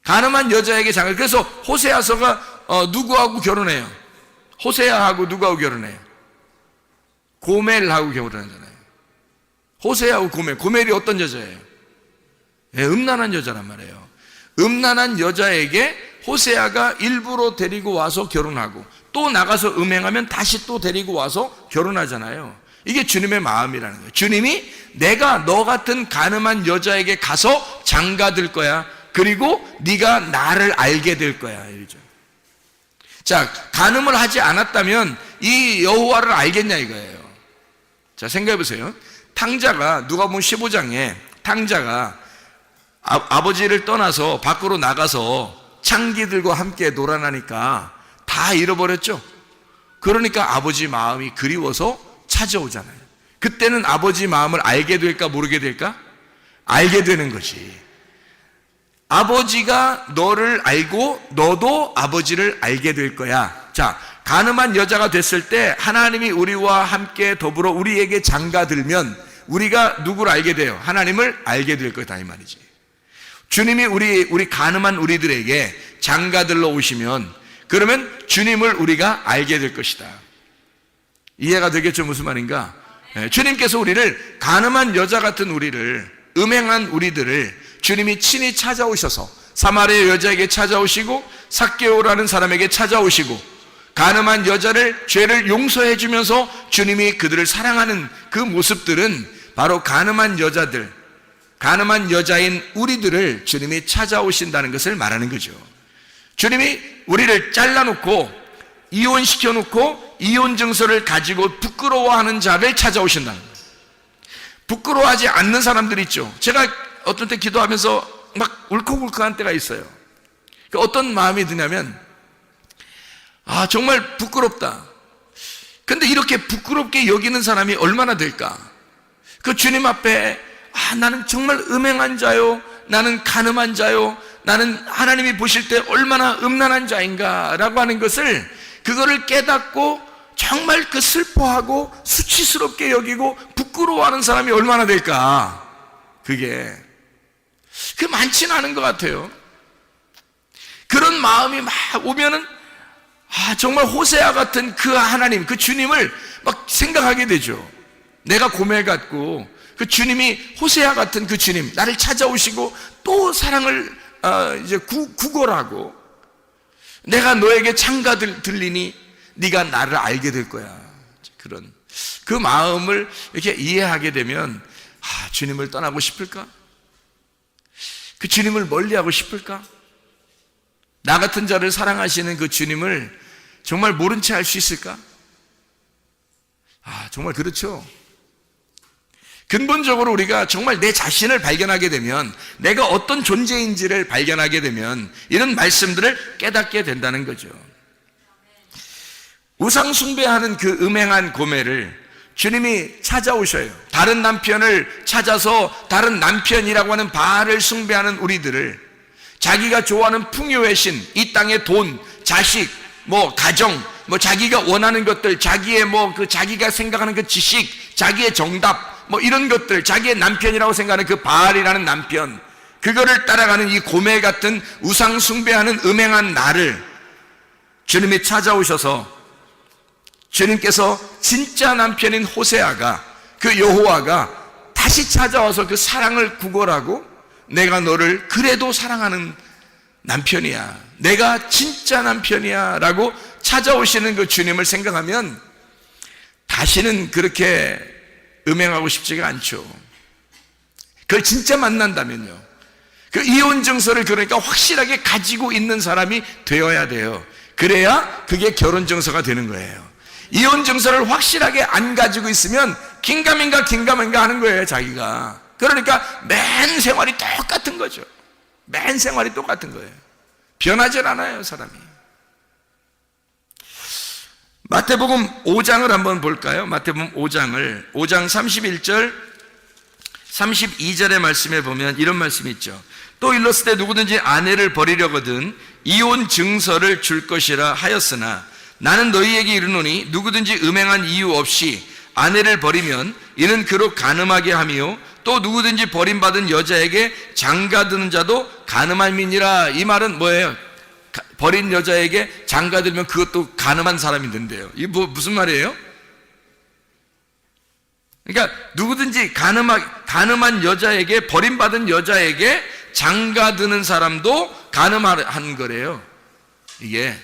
간음한 여자에게 장가. 그래서 호세아서가 누구하고 결혼해요? 호세아하고 누구하고 결혼해요? 고멜하고 결혼하잖아요. 호세아하고 고멜이 어떤 여자예요? 음란한 여자란 말이에요. 음란한 여자에게 호세아가 일부러 데리고 와서 결혼하고 또 나가서 음행하면 다시 또 데리고 와서 결혼하잖아요. 이게 주님의 마음이라는 거예요. 주님이 내가 너 같은 간음한 여자에게 가서 장가들 거야. 그리고 네가 나를 알게 될 거야, 이러죠. 자, 간음을 하지 않았다면 이 여호와를 알겠냐 이거예요. 자, 생각해 보세요. 탕자가, 누가복음 15장에 탕자가 아버지를 떠나서 밖으로 나가서 창기들과 함께 놀아나니까 다 잃어버렸죠. 그러니까 아버지 마음이 그리워서 찾아오잖아요. 그때는 아버지 마음을 알게 될까 모르게 될까? 알게 되는 것이. 아버지가 너를 알고 너도 아버지를 알게 될 거야. 자, 간음한 여자가 됐을 때 하나님이 우리와 함께 더불어 우리에게 장가들면 우리가 누구를 알게 돼요? 하나님을 알게 될 거다, 이 말이지. 주님이 우리 간음한 우리들에게 장가들러 오시면 그러면 주님을 우리가 알게 될 것이다. 이해가 되겠죠? 무슨 말인가? 주님께서 우리를, 간음한 여자 같은 우리를, 음행한 우리들을 주님이 친히 찾아오셔서 사마리아 여자에게 찾아오시고 삭개오라는 사람에게 찾아오시고 간음한 여자를, 죄를 용서해 주면서 주님이 그들을 사랑하는 그 모습들은 바로 간음한 여자들, 간음한 여자인 우리들을 주님이 찾아오신다는 것을 말하는 거죠. 주님이 우리를 잘라놓고 이혼시켜놓고 이혼 증서를 가지고 부끄러워하는 자를 찾아오신다는 거예요. 부끄러워하지 않는 사람들 있죠. 제가 어떤 때 기도하면서 막 울컥울컥한 때가 있어요. 그러니까 어떤 마음이 드냐면 정말 부끄럽다. 근데 이렇게 부끄럽게 여기는 사람이 얼마나 될까? 그 주님 앞에 나는 정말 음행한 자요, 나는 간음한 자요, 나는 하나님이 보실 때 얼마나 음란한 자인가 라고 하는 것을, 그거를 깨닫고 정말 그 슬퍼하고 수치스럽게 여기고 부끄러워하는 사람이 얼마나 될까? 그게 많지는 않은 것 같아요. 그런 마음이 막 오면은 정말 호세아 같은 그 하나님, 그 주님을 막 생각하게 되죠. 내가 고멜 같고 그 주님이 호세아 같은 그 주님, 나를 찾아오시고 또 사랑을 이제 구걸하고 내가 너에게 장가들리니 네가 나를 알게 될 거야. 그런 그 마음을 이렇게 이해하게 되면 주님을 떠나고 싶을까? 그 주님을 멀리하고 싶을까? 나 같은 자를 사랑하시는 그 주님을 정말 모른 채 할 수 있을까? 정말 그렇죠. 근본적으로 우리가 정말 내 자신을 발견하게 되면, 내가 어떤 존재인지를 발견하게 되면 이런 말씀들을 깨닫게 된다는 거죠. 우상 숭배하는 그 음행한 고매를 주님이 찾아오셔요. 다른 남편을 찾아서 다른 남편이라고 하는 바알을 숭배하는 우리들을 자기가 좋아하는 풍요의 신, 이 땅의 돈, 자식, 가정, 자기가 원하는 것들, 자기의 자기가 생각하는 그 지식, 자기의 정답, 이런 것들, 자기의 남편이라고 생각하는 그 바알이라는 남편, 그거를 따라가는 이 고매 같은 우상 숭배하는 음행한 나를 주님이 찾아오셔서 주님께서 진짜 남편인 호세아가, 그 여호와가 다시 찾아와서 그 사랑을 구걸하고 내가 너를 그래도 사랑하는 남편이야, 내가 진짜 남편이야 라고 찾아오시는 그 주님을 생각하면 다시는 그렇게 음행하고 싶지가 않죠. 그걸 진짜 만난다면요, 그 이혼 증서를 그러니까 확실하게 가지고 있는 사람이 되어야 돼요. 그래야 그게 결혼 증서가 되는 거예요. 이혼 증서를 확실하게 안 가지고 있으면 긴가민가 하는 거예요, 자기가. 그러니까 맨 생활이 똑같은 거죠. 맨 생활이 똑같은 거예요. 변하질 않아요, 사람이. 마태복음 5장을 한번 볼까요? 마태복음 5장 31절 32절의 말씀에 보면 이런 말씀이 있죠. 또 일렀을 때 누구든지 아내를 버리려거든 이혼 증서를 줄 것이라 하였으나 나는 너희에게 이르노니 누구든지 음행한 이유 없이 아내를 버리면 이는 그로 간음하게 하며 또 누구든지 버림받은 여자에게 장가드는 자도 간음함이니라. 이 말은 뭐예요? 버린 여자에게 장가들면 그것도 간음한 사람이 된대요. 이게 무슨 말이에요? 그러니까 누구든지 간음한 여자에게, 버림받은 여자에게 장가드는 사람도 간음한 거래요. 이게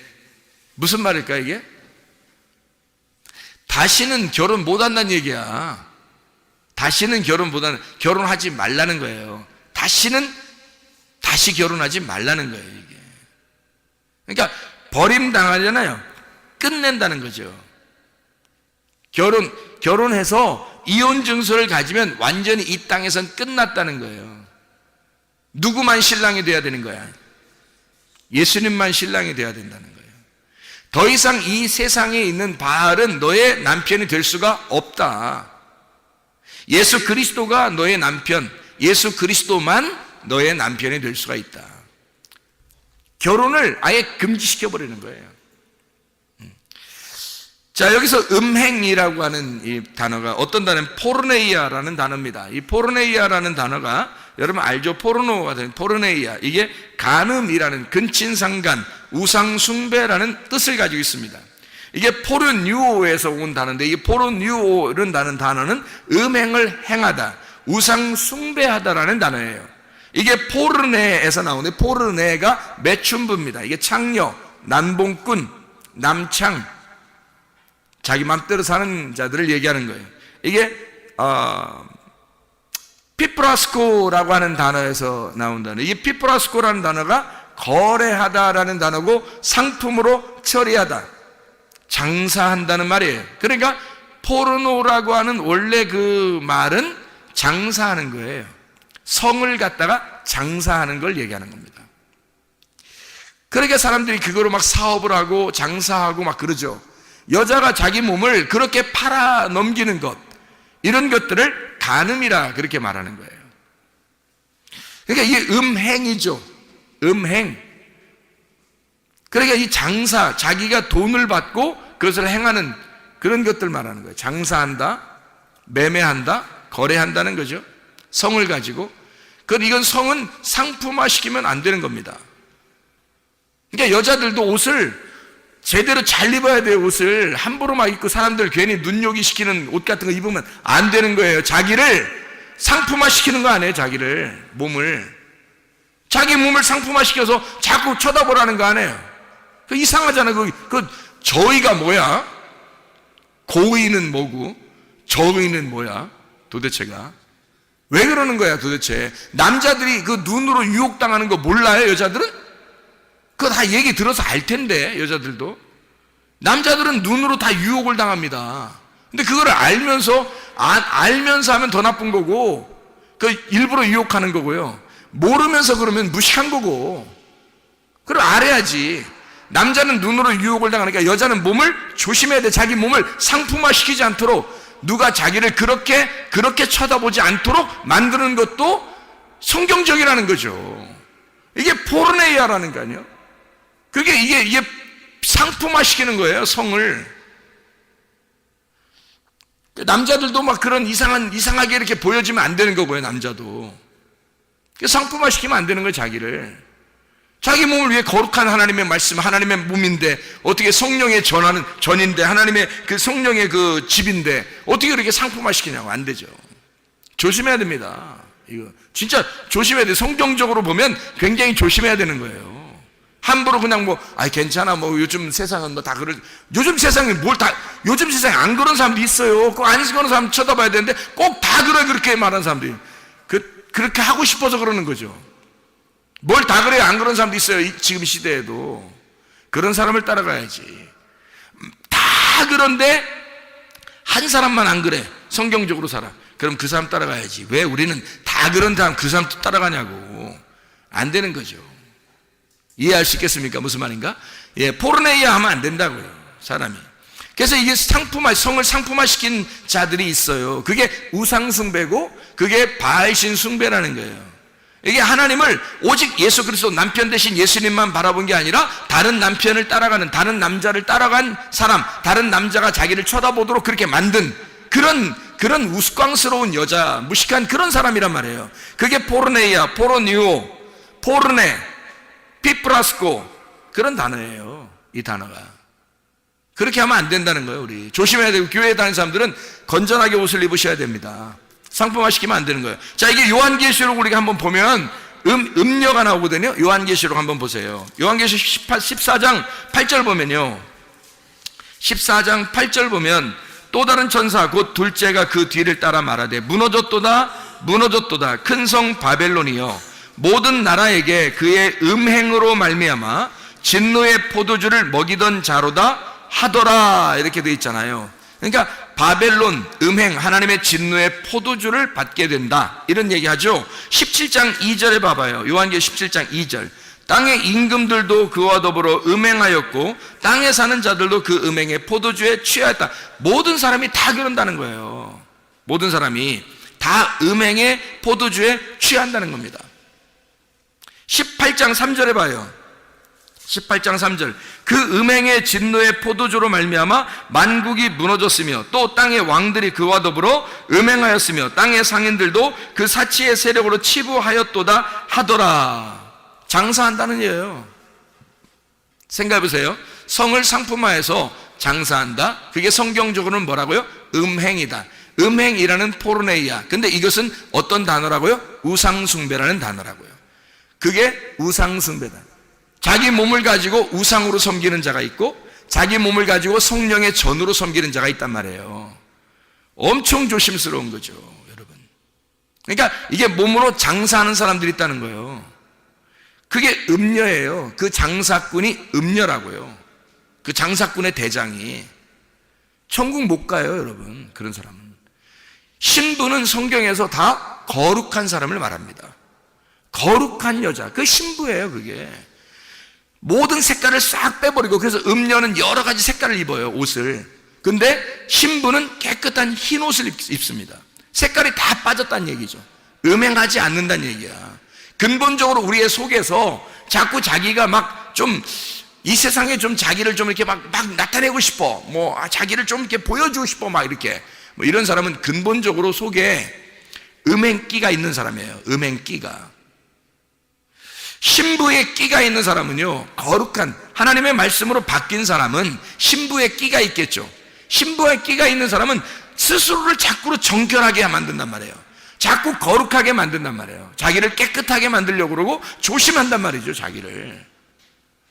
무슨 말일까 이게? 다시는 결혼 못한다는 얘기야. 다시는 결혼하지 말라는 거예요. 다시 결혼하지 말라는 거예요, 이게. 그러니까 버림당하잖아요. 끝낸다는 거죠. 결혼해서 이혼 증서를 가지면 완전히 이 땅에선 끝났다는 거예요. 누구만 신랑이 돼야 되는 거야? 예수님만 신랑이 돼야 된다는 거예요. 더 이상 이 세상에 있는 바알은 너의 남편이 될 수가 없다. 예수 그리스도가 너의 남편, 예수 그리스도만 너의 남편이 될 수가 있다. 결혼을 아예 금지시켜버리는 거예요. 자, 여기서 음행이라고 하는 이 단어가 어떤 단어는 포르네이아라는 단어입니다. 이 포르네이아라는 단어가 여러분 알죠? 포르노가 된 포르네이아, 이게 간음이라는 근친상간, 우상숭배라는 뜻을 가지고 있습니다. 이게 포르뉴오에서 온 단어인데, 이 포르뉴오라는 단어는 음행을 행하다, 우상숭배하다라는 단어예요. 이게 포르네에서 나오는데, 포르네가 매춘부입니다. 이게 창녀, 남봉꾼, 남창, 자기 맘대로 사는 자들을 얘기하는 거예요. 이게 피프라스코라고 하는 단어에서 나온 단어. 이게 피프라스코라는 단어가 거래하다라는 단어고, 상품으로 처리하다, 장사한다는 말이에요. 그러니까 포르노라고 하는 원래 그 말은 장사하는 거예요. 성을 갖다가 장사하는 걸 얘기하는 겁니다. 그러니까 사람들이 그거로 막 사업을 하고 장사하고 막 그러죠. 여자가 자기 몸을 그렇게 팔아 넘기는 것, 이런 것들을 간음이라 그렇게 말하는 거예요. 그러니까 이게 음행이죠. 음행. 그러니까 이 장사, 자기가 돈을 받고 그것을 행하는 그런 것들 말하는 거예요. 장사한다, 매매한다, 거래한다는 거죠. 성을 가지고. 이건 성은 상품화 시키면 안 되는 겁니다. 그러니까 여자들도 옷을 제대로 잘 입어야 돼요. 옷을 함부로 막 입고 사람들 괜히 눈요기 시키는 옷 같은 거 입으면 안 되는 거예요. 자기를 상품화 시키는 거 아니에요. 자기 몸을 상품화 시켜서 자꾸 쳐다보라는 거 아니에요. 이상하잖아요. 그 저의가 뭐야? 고의는 뭐고 저의는 뭐야? 도대체가 왜 그러는 거야 도대체? 남자들이 그 눈으로 유혹당하는 거 몰라요? 여자들은? 그거 다 얘기 들어서 알 텐데. 여자들도, 남자들은 눈으로 다 유혹을 당합니다. 근데 그거를 알면서 하면 더 나쁜 거고, 그 일부러 유혹하는 거고요. 모르면서 그러면 무식한 거고. 그걸 알아야지. 남자는 눈으로 유혹을 당하니까 여자는 몸을 조심해야 돼. 자기 몸을 상품화시키지 않도록, 누가 자기를 그렇게 쳐다보지 않도록 만드는 것도 성경적이라는 거죠. 이게 포르네이아라는 거 아니에요? 이게 상품화시키는 거예요, 성을. 남자들도 막 그런 이상하게 이렇게 보여지면 안 되는 거고요, 남자도. 상품화시키면 안 되는 거예요, 자기를. 자기 몸을 위해 거룩한 하나님의 말씀, 하나님의 몸인데, 어떻게 성령의 전인데, 하나님의 그 성령의 그 집인데, 어떻게 그렇게 상품화시키냐고. 안 되죠. 조심해야 됩니다. 이거 진짜 조심해야 돼요. 성경적으로 보면 굉장히 조심해야 되는 거예요. 함부로 그냥 괜찮아, 요즘 세상은 다 요즘 세상에 요즘 세상에 안 그런 사람도 있어요. 꼭 안 그런 사람 쳐다봐야 되는데, 꼭 다 그렇게 말하는 사람들이. 그렇게 하고 싶어서 그러는 거죠. 뭘 다 그래요? 안 그런 사람도 있어요. 지금 시대에도. 그런 사람을 따라가야지. 다 그런데 한 사람만 안 그래. 성경적으로 살아. 그럼 그 사람 따라가야지. 왜 우리는 다 그런 사람 그 사람 따라가냐고. 안 되는 거죠. 이해할 수 있겠습니까? 무슨 말인가? 포르네이아 하면 안 된다고요, 사람이. 그래서 이게 성을 상품화시킨 자들이 있어요. 그게 우상숭배고, 그게 바알신 숭배라는 거예요. 이게 하나님을 오직 예수 그리스도 남편 대신 예수님만 바라본 게 아니라, 다른 남편을 따라가는, 다른 남자를 따라간 사람, 다른 남자가 자기를 쳐다보도록 그렇게 만든 그런 우스꽝스러운 여자, 무식한 그런 사람이란 말이에요. 그게 포르네이아, 포르니오, 포르네, 피프라스코, 그런 단어예요. 이 단어가. 그렇게 하면 안 된다는 거예요. 우리 조심해야 되고, 교회에 다니는 사람들은 건전하게 옷을 입으셔야 됩니다. 상품화시키면 안 되는 거예요. 자, 이게 요한계시록 우리가 한번 보면 음녀가 나오거든요. 요한계시록 한번 보세요. 요한계시록 14장 8절 보면요, 14장 8절 보면, 또 다른 천사 곧 둘째가 그 뒤를 따라 말하되, 무너졌도다 무너졌도다 큰 성 바벨론이여, 모든 나라에게 그의 음행으로 말미암아 진노의 포도주를 먹이던 자로다 하더라. 이렇게 되어 있잖아요. 그러니까 바벨론, 음행, 하나님의 진노의 포도주를 받게 된다, 이런 얘기하죠. 17장 2절에 봐봐요. 요한계시록 17장 2절. 땅의 임금들도 그와 더불어 음행하였고, 땅에 사는 자들도 그 음행의 포도주에 취하였다. 모든 사람이 다 그런다는 거예요. 모든 사람이 다 음행의 포도주에 취한다는 겁니다. 18장 3절에 봐요. 18장 3절. 그 음행의 진노의 포도주로 말미암아 만국이 무너졌으며, 또 땅의 왕들이 그와 더불어 음행하였으며, 땅의 상인들도 그 사치의 세력으로 치부하였도다 하더라. 장사한다는 얘기예요. 생각해 보세요. 성을 상품화해서 장사한다. 그게 성경적으로는 뭐라고요? 음행이다. 음행이라는 포르네이아. 근데 이것은 어떤 단어라고요? 우상숭배라는 단어라고요. 그게 우상숭배다. 자기 몸을 가지고 우상으로 섬기는 자가 있고, 자기 몸을 가지고 성령의 전으로 섬기는 자가 있단 말이에요. 엄청 조심스러운 거죠, 여러분. 그러니까 이게 몸으로 장사하는 사람들이 있다는 거예요. 그게 음녀예요. 그 장사꾼이 음녀라고요. 그 장사꾼의 대장이. 천국 못 가요, 여러분. 그런 사람은. 신부는 성경에서 다 거룩한 사람을 말합니다. 거룩한 여자, 그 신부예요. 그게 모든 색깔을 싹 빼버리고, 그래서 음녀는 여러 가지 색깔을 입어요, 옷을. 근데 신부는 깨끗한 흰 옷을 입습니다. 색깔이 다 빠졌다는 얘기죠. 음행하지 않는다는 얘기야. 근본적으로 우리의 속에서 자꾸 자기가 막 좀 이 세상에 좀 자기를 좀 이렇게 막 나타내고 싶어, 자기를 좀 이렇게 보여주고 싶어, 막 이렇게, 이런 사람은 근본적으로 속에 음행기가 있는 사람이에요. 음행기가. 신부의 끼가 있는 사람은요, 거룩한 하나님의 말씀으로 바뀐 사람은 신부의 끼가 있겠죠. 신부의 끼가 있는 사람은 스스로를 자꾸 정결하게 만든단 말이에요. 자꾸 거룩하게 만든단 말이에요. 자기를 깨끗하게 만들려고 그러고 조심한단 말이죠. 자기를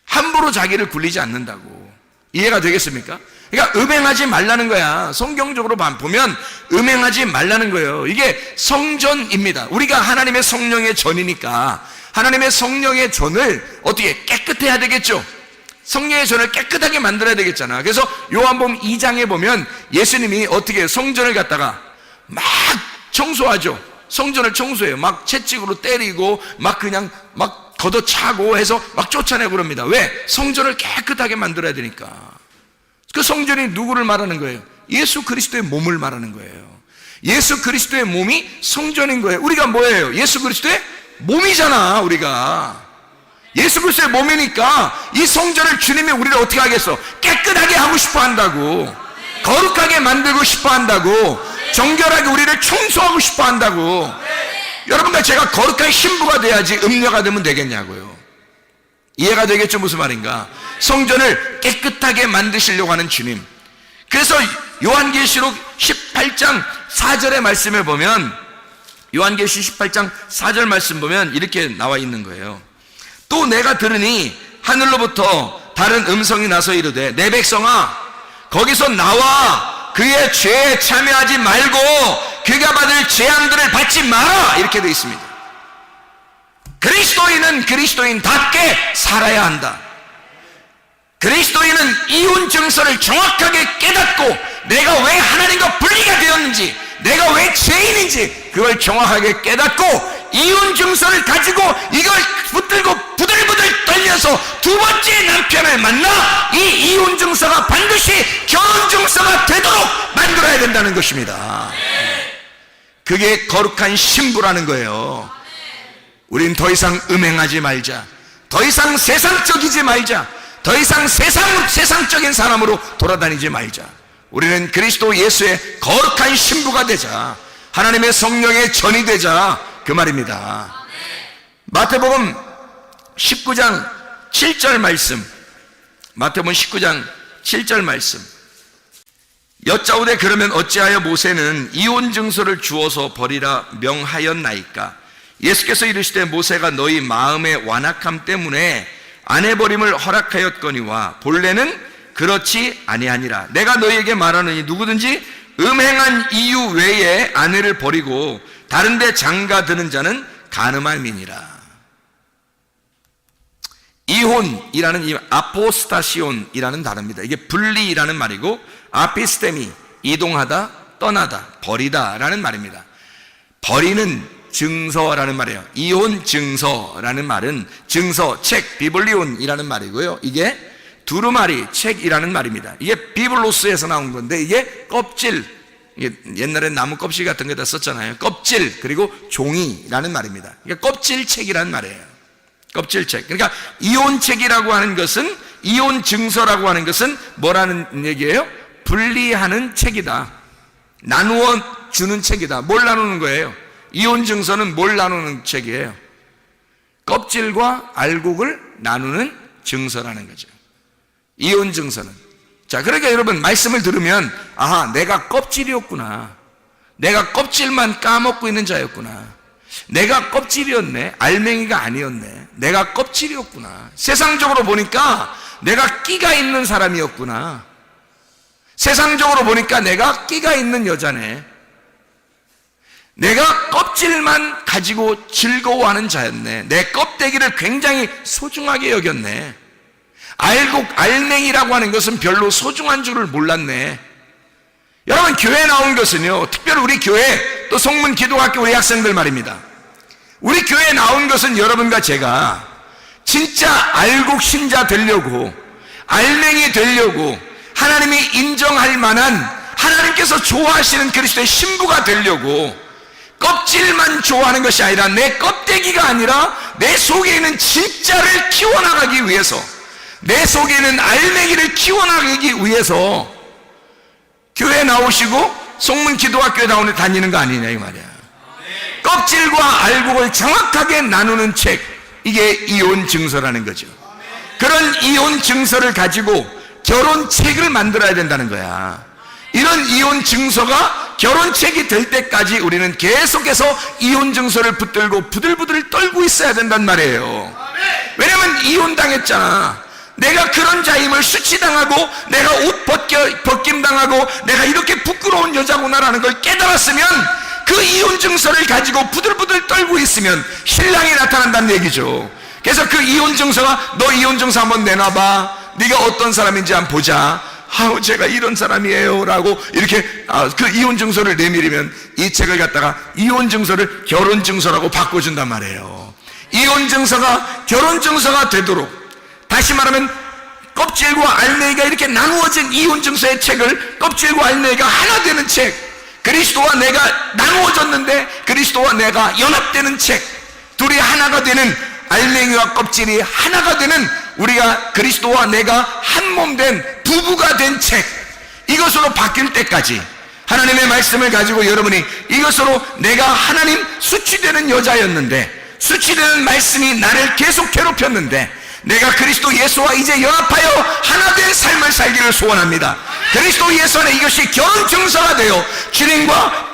함부로 자기를 굴리지 않는다고. 이해가 되겠습니까? 그러니까 음행하지 말라는 거야. 성경적으로 보면 음행하지 말라는 거예요. 이게 성전입니다. 우리가 하나님의 성령의 전이니까 하나님의 성령의 전을 어떻게 깨끗해야 되겠죠. 성령의 전을 깨끗하게 만들어야 되겠잖아. 그래서 요한복음 2장에 보면 예수님이 어떻게 성전을 갖다가 막 청소하죠. 성전을 청소해요. 막 채찍으로 때리고 막 그냥 막 걷어차고 해서 막 쫓아내고 그럽니다. 왜? 성전을 깨끗하게 만들어야 되니까. 그 성전이 누구를 말하는 거예요? 예수 그리스도의 몸을 말하는 거예요. 예수 그리스도의 몸이 성전인 거예요. 우리가 뭐예요? 예수 그리스도의 몸이잖아. 우리가 예수 그리스도의 몸이니까 이 성전을 주님이 우리를 어떻게 하겠어? 깨끗하게 하고 싶어 한다고, 거룩하게 만들고 싶어 한다고, 정결하게 우리를 청소하고 싶어 한다고. 여러분과 제가 거룩한 신부가 돼야지 음녀가 되면 되겠냐고요. 이해가 되겠죠? 무슨 말인가? 성전을 깨끗하게 만드시려고 하는 주님. 그래서 요한계시록 18장 4절의 말씀에 보면, 요한계시 18장 4절 말씀 보면 이렇게 나와 있는 거예요. 또 내가 들으니 하늘로부터 다른 음성이 나서 이르되, 내 백성아 거기서 나와 그의 죄에 참여하지 말고 그가 받을 재앙들을 받지 마라, 이렇게 되어 있습니다. 그리스도인은 그리스도인답게 살아야 한다. 그리스도인은 이혼 증서를 정확하게 깨닫고 내가 왜 하나님과 분리가 되었는지, 내가 왜 죄인인지 그걸 정확하게 깨닫고 이혼 증서를 가지고 이걸 붙들고 부들부들 떨려서 두 번째 남편을 만나 이 이혼 증서가 반드시 결혼 증서가 되도록 만들어야 된다는 것입니다. 그게 거룩한 신부라는 거예요. 우린 더 이상 음행하지 말자, 더 이상 세상적이지 말자, 더 이상 세상적인 사람으로 돌아다니지 말자. 우리는 그리스도 예수의 거룩한 신부가 되자, 하나님의 성령의 전이 되자, 그 말입니다. 마태복음 19장 7절 말씀, 마태복음 19장 7절 말씀. 여짜오되 그러면 어찌하여 모세는 이혼 증서를 주어서 버리라 명하였나이까? 예수께서 이르시되 모세가 너희 마음의 완악함 때문에 아내 버림을 허락하였거니와 본래는 그렇지 아니하니라. 내가 너희에게 말하노니 누구든지 음행한 이유 외에 아내를 버리고 다른 데 장가드는 자는 간음함이니라. 이혼이라는 이 아포스타시온이라는 단어입니다. 이게 분리라는 말이고, 아피스테미 이동하다, 떠나다, 버리다라는 말입니다. 버리는 증서라는 말이에요. 이혼 증서라는 말은 증서, 책, 비블리온이라는 말이고요. 이게 두루마리, 책이라는 말입니다. 이게 비블로스에서 나온 건데, 이게 껍질, 이게 옛날에 나무 껍질 같은 거다 썼잖아요. 껍질, 그리고 종이라는 말입니다. 이게 껍질책이라는 말이에요. 껍질책. 그러니까 이혼책이라고 하는 것은, 이혼 증서라고 하는 것은 뭐라는 얘기예요? 분리하는 책이다. 나누어 주는 책이다. 뭘 나누는 거예요? 이혼 증서는 뭘 나누는 책이에요? 껍질과 알곡을 나누는 증서라는 거죠. 이혼 증서는. 자, 그러니까 여러분 말씀을 들으면, 아하, 내가 껍질이었구나, 내가 껍질만 까먹고 있는 자였구나, 내가 껍질이었네, 알맹이가 아니었네, 내가 껍질이었구나, 세상적으로 보니까 내가 끼가 있는 사람이었구나, 세상적으로 보니까 내가 끼가 있는 여자네, 내가 껍질만 가지고 즐거워하는 자였네, 내 껍데기를 굉장히 소중하게 여겼네, 알곡, 알맹이라고 하는 것은 별로 소중한 줄을 몰랐네. 여러분, 교회에 나온 것은요, 특별히 우리 교회, 또 성문 기도학교 우리 학생들 말입니다. 우리 교회에 나온 것은 여러분과 제가 진짜 알곡 신자 되려고, 알맹이 되려고, 하나님이 인정할 만한, 하나님께서 좋아하시는 그리스도의 신부가 되려고, 껍질만 좋아하는 것이 아니라 내 껍데기가 아니라 내 속에 있는 진짜를 키워나가기 위해서, 내 속에 있는 알맹이를 키워나가기 위해서 교회에 나오시고 성문 기도학교에 다니는 거 아니냐 이 말이야. 껍질과 알곡을 정확하게 나누는 책, 이게 이혼 증서라는 거죠. 그런 이혼 증서를 가지고 결혼책을 만들어야 된다는 거야. 이런 이혼 증서가 결혼책이 될 때까지 우리는 계속해서 이혼 증서를 붙들고 부들부들 떨고 있어야 된단 말이에요. 왜냐면 이혼당했잖아. 내가 그런 자임을 수치당하고, 내가 옷 벗김당하고, 내가 이렇게 부끄러운 여자구나라는 걸 깨달았으면, 그 이혼 증서를 가지고 부들부들 떨고 있으면 신랑이 나타난다는 얘기죠. 그래서 그 이혼 증서가, 너 이혼 증서 한번 내놔봐, 네가 어떤 사람인지 한번 보자, 아우 제가 이런 사람이에요 라고 이렇게 그 이혼 증서를 내밀으면 이 책을 갖다가 이혼 증서를 결혼 증서라고 바꿔준단 말이에요. 이혼 증서가 결혼 증서가 되도록, 다시 말하면 껍질과 알맹이가 이렇게 나누어진 이혼 증서의 책을 껍질과 알맹이가 하나 되는 책, 그리스도와 내가 나누어졌는데 그리스도와 내가 연합되는 책, 둘이 하나가 되는, 알맹이와 껍질이 하나가 되는, 우리가 그리스도와 내가 한 몸 된 부부가 된 책, 이것으로 바뀔 때까지 하나님의 말씀을 가지고 여러분이 이것으로, 내가 하나님 수치되는 여자였는데, 수치되는 말씀이 나를 계속 괴롭혔는데, 내가 그리스도 예수와 이제 연합하여 하나 된 삶을 살기를 소원합니다. 그리스도 예수 안에 이것이 결혼 증서가 되어 주님과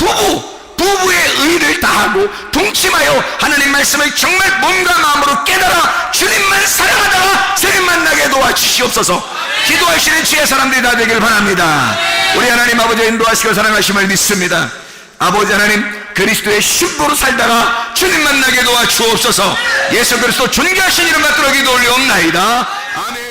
부부의 의를 다하고 동침하여 하나님 말씀을 정말 몸과 마음으로 깨달아 주님만 사랑하다가 주님 만나게 도와주시옵소서. 기도하시는 주의 사람들이 다 되길 바랍니다. 우리 하나님 아버지 인도하시고 사랑하심을 믿습니다. 아버지 하나님, 그리스도의 신부로 살다가 주님 만나게 도와주옵소서. 예수 그리스도 존귀하신 이름 받들어 기도 올리옵나이다. 아멘.